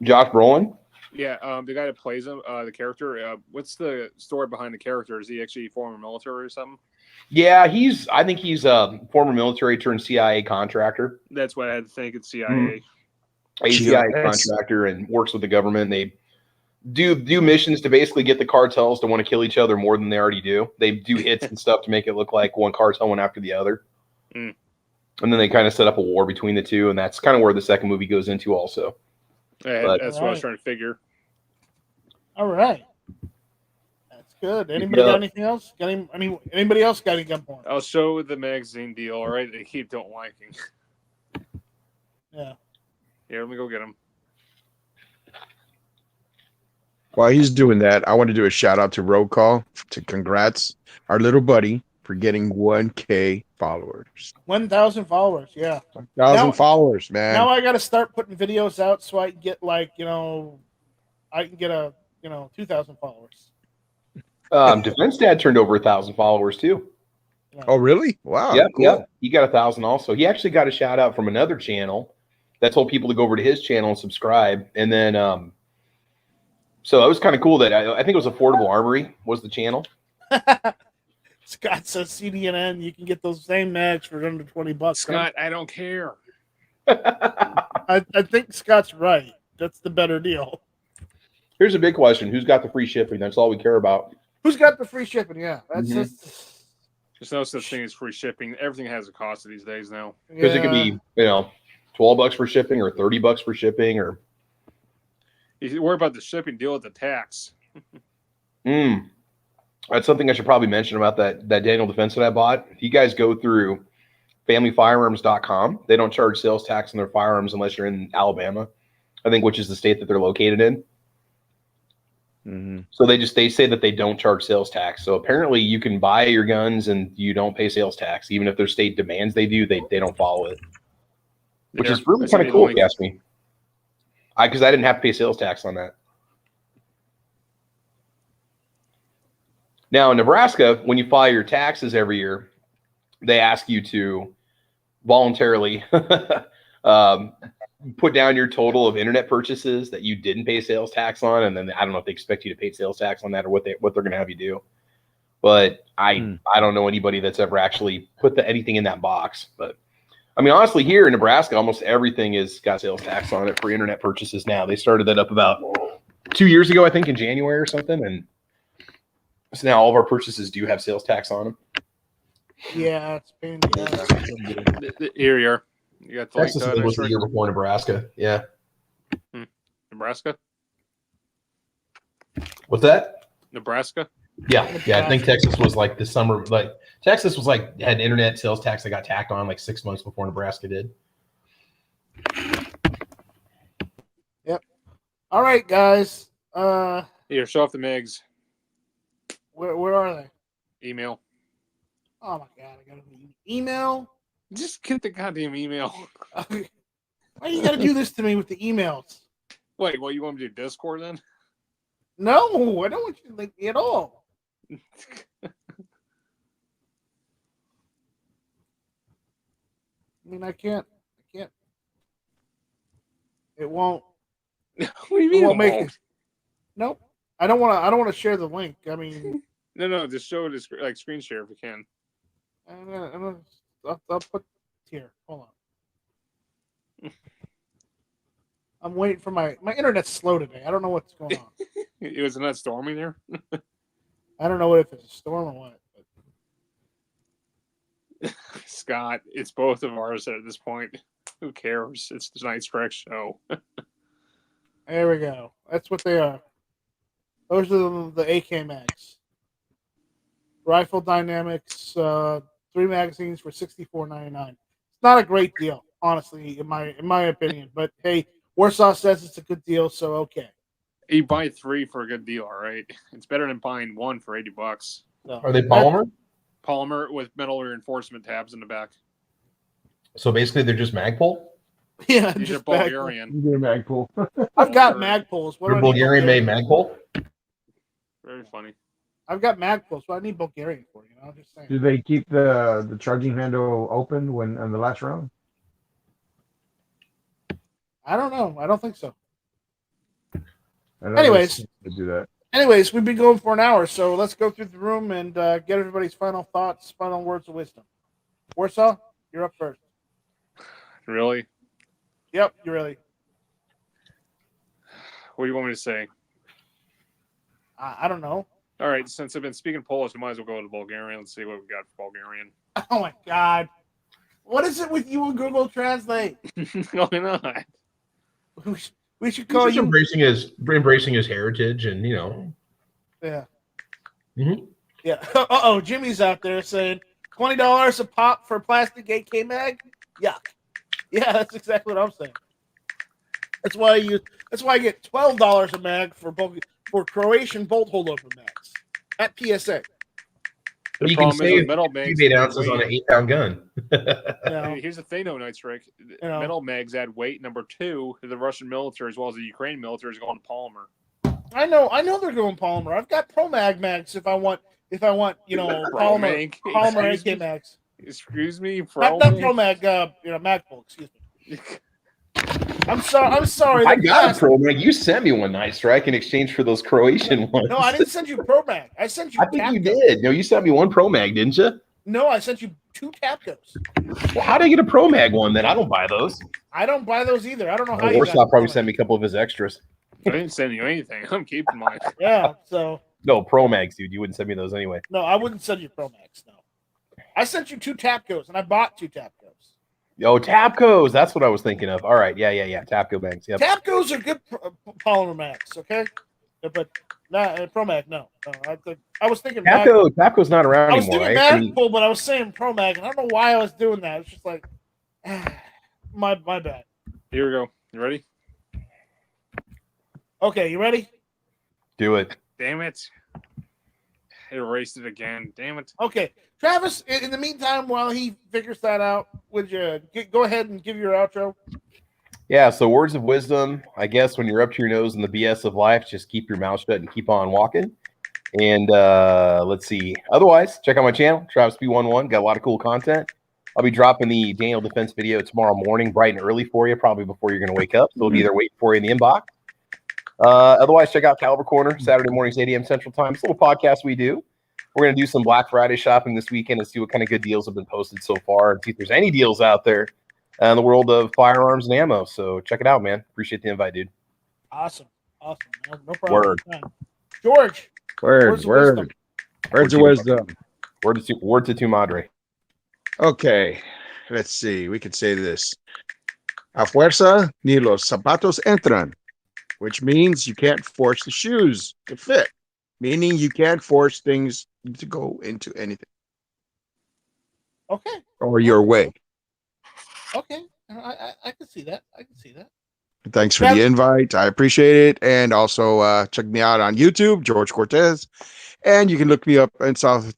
Josh Brolin.
Yeah, the guy that plays him, the character. What's the story behind the character? Is he actually former military or something?
Yeah, I think he's a former military turned CIA contractor.
That's what I had to think. It's CIA.
A CIA contractor and works with the government. They do missions to basically get the cartels to want to kill each other more than they already do. They do hits and stuff to make it look like one cartel went after the other. And then they kind of set up a war between the two, and that's kind of where the second movie goes into also.
Yeah, that's what I was trying to figure.
All right. That's good. Anybody got anything else? Anybody else got any gun porn?
I'll show the magazine deal, all right? They keep don't liking.
Yeah.
Here, let me go get them.
While he's doing that, I want to do a shout out to Roll Call to congrats our little buddy for getting 1K followers.
1,000 followers, yeah.
1,000 followers, man.
Now I got to start putting videos out so I can get I can get 2,000 followers.
Defense Dad turned over 1,000 followers too.
Yeah.
Oh, really? Wow.
Yeah,
cool.
yeah. He got 1,000 also. He actually got a shout out from another channel that told people to go over to his channel and subscribe. And then, so it was kind of cool that I think it was Affordable Armory was the channel.
Scott says CDNN, you can get those same mags for under $20.
Scott, I don't care.
I think Scott's right. That's the better deal.
Here's a big question: who's got the free shipping? That's all we care about.
Who's got the free shipping? Yeah, that's just.
There's no such thing as free shipping. Everything has a cost these days now.
Because it could be, $12 for shipping or $30 for shipping, or
you worry about the shipping, deal with the tax.
That's something I should probably mention about that Daniel Defense that I bought. If you guys go through familyfirearms.com, they don't charge sales tax on their firearms unless you're in Alabama, I think, which is the state that they're located in. So they say that they don't charge sales tax. So apparently you can buy your guns and you don't pay sales tax, even if their state demands they do. They don't follow it, which is really kind of cool if you ask me. Because I didn't have to pay sales tax on that. Now in Nebraska, when you file your taxes every year, they ask you to voluntarily put down your total of internet purchases that you didn't pay sales tax on, and then I don't know if they expect you to pay sales tax on that or what they're going to have you do. But I don't know anybody that's ever actually put anything in that box. But I mean, honestly, here in Nebraska, almost everything is got sales tax on it for internet purchases now. They started that up about 2 years ago, I think, in January or something, and so now all of our purchases do have sales tax on them.
Yeah, it's been.
Here you are. You got the
Texas was the year before Nebraska. Yeah.
Nebraska?
What's that?
Nebraska?
Yeah. I think Texas was like the summer. Like Texas was like had internet sales tax that got tacked on like 6 months before Nebraska did.
Yep. All right, guys.
Here, show off the MIGs.
Where are they?
Email.
Oh my god, I got an email.
Just get the goddamn email.
Why you got to do this to me with the emails?
Wait, you want me to do Discord then?
No, I don't want you to link me at all. I mean, I can't. It won't.
What do you mean?
It won't make it. Nope. I don't want to share the link. I mean.
No. Just show it as like screen share if you can.
I'll put here. Hold on. I'm waiting for my internet's slow today. I don't know what's going on.
It was not stormy there.
I don't know if it's a storm or what. But...
Scott, it's both of ours at this point. Who cares? It's the Night Strike show.
There we go. That's what they are. Those are the AK mags. Rifle Dynamics, 3 magazines for $64.99. It's not a great deal, honestly, in my opinion. But hey, Warsaw says it's a good deal, so okay.
You buy 3 for a good deal, all right? It's better than buying 1 for $80.
So,
Are they polymer?
Polymer with metal reinforcement tabs in the back.
So basically, they're just Magpul.
Yeah,
These are
just Magpul.
Bulgarian.
You get a Magpul.
I've got Magpuls. What do
They're
I need
Bulgarian-made Magpul.
Very funny.
I've got Magpuls. What I need Bulgarian for, you know? I'm just saying.
Do they keep the charging handle open when on the last round?
I don't know. I don't think so.
I know
Anyways.
they do that.
Anyways, we've been going for an hour, so let's go through the room and get everybody's final thoughts, final words of wisdom. Warsaw, you're up first.
Really?
Yep, you really.
What do you want me to say?
I don't know.
All right, since I've been speaking Polish, I might as well go to Bulgarian. Let's see what we got for Bulgarian.
Oh my God, what is it with you and Google Translate?
Why not?
We should call
He's just
you.
embracing his heritage, and you know.
Yeah.
Mhm.
Yeah. Jimmy's out there saying $20 a pop for plastic AK mag. Yuck. Yeah, that's exactly what I'm saying. That's why I get $12 a mag for Croatian bolt holdover mags at PSA.
But you can
problem is with
save
metal mags,
8 ounces on an 8-pound gun.
You know,
Here's the thing, though, Night Strike.
know.
Metal mags add weight. Number 2, the Russian military as well as the Ukrainian military is going to polymer.
I know they're going polymer. I've got Pro Mag mags if I want, polymer
Excuse
AK
me?
mags.
Excuse me,
Not Pro Mag, Magpul, excuse me. I'm sorry.
I
the
got a
past-
Pro Mag. You sent me one, Night Strike, in exchange for those Croatian ones.
No, I didn't send you Pro Mag. I sent you
I think you
Tapcos.
did. No, you sent me one Pro Mag, didn't you?
No, I sent you 2 Tapcos.
Well, how did I get a Pro Mag one then? I don't buy those.
I don't buy those either. I don't know how you
Warsaw
got
probably
Pro
sent me
Mag.
a couple of his extras.
I didn't send you anything. I'm keeping mine.
Yeah, so
No, Pro Mags, dude. You wouldn't send me those anyway.
no, I wouldn't send you Pro Mags. No, I sent you 2 Tapcos, and I bought 2 Tapcos.
Oh, Tapcos. That's what I was thinking of. All right. Yeah. Tapco Mags. Yep.
Tapcos are good polymer mags, okay? But not Pro Mag. No. I was thinking
Tapco's not around
I was
anymore.
thinking Magpul, but I was saying Pro Mag, and I don't know why I was doing that. It's just like my bad.
Here we go. You ready?
Okay, you ready?
Do it.
Damn it. It erased it again. Damn it.
Okay, Travis. In the meantime, while he figures that out, would you go ahead and give your outro?
Yeah. So words of wisdom, I guess, when you're up to your nose in the BS of life, just keep your mouth shut and keep on walking. And let's see. Otherwise, check out my channel, Travis P11. Got a lot of cool content. I'll be dropping the Daniel Defense video tomorrow morning, bright and early for you, probably before you're going to wake up. So it'll be there waiting for you in the inbox. Otherwise, check out Caliber Corner, Saturday mornings, 8 a.m. Central Time. It's a little podcast we do. We're going to do some Black Friday shopping this weekend and see what kind of good deals have been posted so far and see if there's any deals out there in the world of firearms and ammo. So check it out, man. Appreciate the invite, dude.
Awesome. No problem.
Word.
George. Words
Word. Words of wisdom.
Word to tu madre.
Okay, let's see. We could say this. A fuerza ni los zapatos entran, which means you can't force the shoes to fit, meaning you can't force things to go into anything
Okay.
or your way.
Okay. I can see that.
Thanks for the invite. I appreciate it. And also check me out on YouTube, George Cortez. And you can look me up in South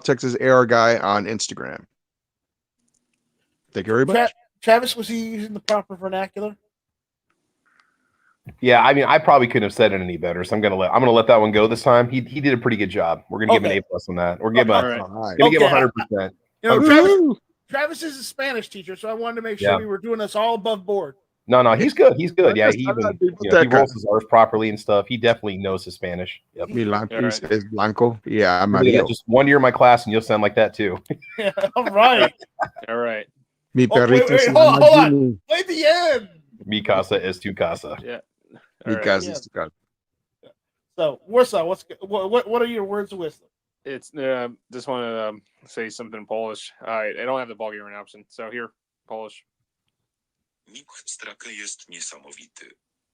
Texas AR Guy on Instagram. Thank you very much.
Travis, was he using the proper vernacular?
Yeah, I mean, I probably couldn't have said it any better, so I'm gonna let that one go this time. He did a pretty good job. We're gonna give him an A+ on that. We're giving
All right.
gonna give him 100%.
You know,
Woo!
Travis is a Spanish teacher, so I wanted to make sure we were doing this all above board.
No, he's good. He's good. Yeah, he
I'm not
even
doing
he rolls his R's properly and stuff. He definitely knows his Spanish. Yep.
Milantes es blanco. Yeah, I'm
Yeah, just 1 year in my class, and you'll sound like that too.
Yeah, all right.
All right.
Mi
Oh, wait,
perrito se
hold
llama
on.
Jimmy.
Play the end.
Mi casa es tu casa.
Yeah.
Mi
All right.
casa
Yeah.
es tu casa.
So, Warsaw, what are your words of wisdom?
It's just want to say something in Polish. I don't have the Bulgarian option, so here, Polish.
Nick Strake jest niesamowity.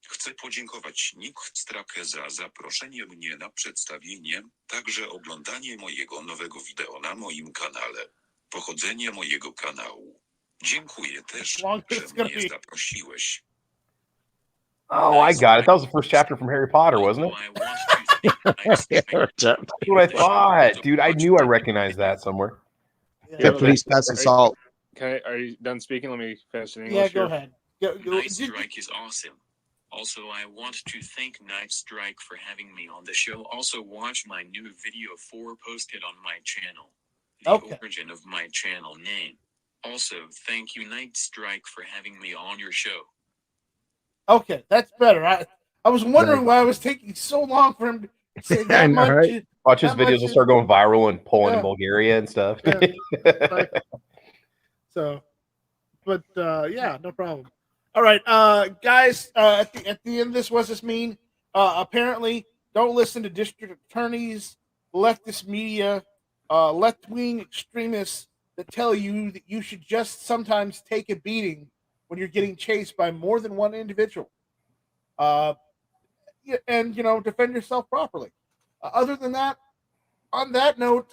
Chcę podziękować Nick Strake za zaproszenie mnie na przedstawienie, także oglądanie mojego nowego wideo na moim kanale. Pochodzenie mojego kanału. Dziękuję też, że mnie zaprosiłeś.
Oh, I got it. That was the first chapter from Harry Potter, wasn't it? That's what I thought, dude. I knew I recognized that somewhere.
Yeah, please pass the salt.
Okay, are you done speaking? Let me finish in English.
Yeah, go
here.
ahead.
Night Strike is awesome. Also, I want to thank Night Strike for having me on the show. Also, watch my new video 4 posted on my channel. The origin of my channel name. Also, thank you, Night Strike, for having me on your show.
Okay, that's better. I was wondering why it was taking so long for him to say that much.
Right?
Watch his videos will start going viral in Poland and Bulgaria and stuff.
Yeah. So, but yeah, no problem. All right, guys. At the end of this, what's this mean? Apparently, don't listen to district attorneys, leftist media, left-wing extremists that tell you that you should just sometimes take a beating when you're getting chased by more than one individual. And defend yourself properly. Other than that, on that note,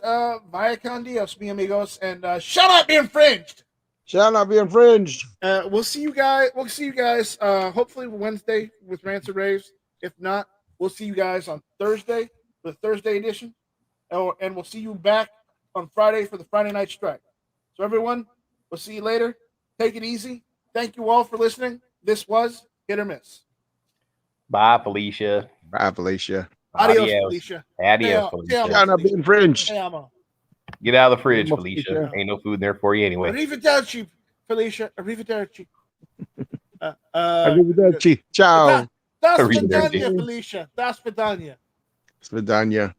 vaya con Dios, mi amigos, and shall not be infringed.
Shall not be infringed.
We'll see you guys. Hopefully Wednesday with Rants and Raves. If not, we'll see you guys on Thursday for the Thursday edition, and we'll see you back on Friday for the Friday Night Strike. So everyone, we'll see you later. Take it easy. Thank you all for listening. This was Hit or Miss.
Bye, Felicia.
Bye, Felicia.
Adios, Felicia.
Adios, Felicia.
Shall not be infringed.
Get out of the fridge, Felicia. Ain't no food in there for you anyway.
Arrivederci, Felicia. Arrivederci.
Arrivederci. Ciao.
Das Vidania, Felicia. Das Vidania.
Svidania.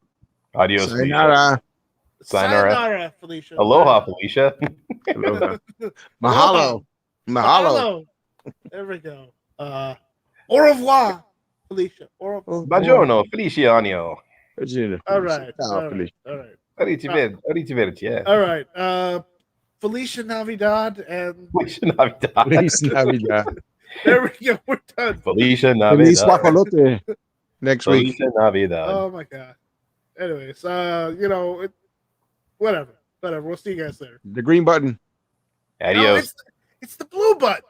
Adios,
Sayonara.
Felicia. Sayonara.
Sayonara, Felicia.
Aloha, Felicia.
Aloha. Mahalo. Mahalo.
There we go. Au revoir, Felicia. Au revoir.
Buongiorno, Feliciano.
All right. All right.
Yeah.
All right. Felicia Navidad and
Felicia Navidad.
Feliz Navidad.
there we go. We're done.
Felicia
Feliz
Navidad.
Guajolote. Next week.
Felicia Navidad.
Oh my God. Anyways, whatever. We'll see you guys later.
The green button.
Adios.
No, it's the blue button.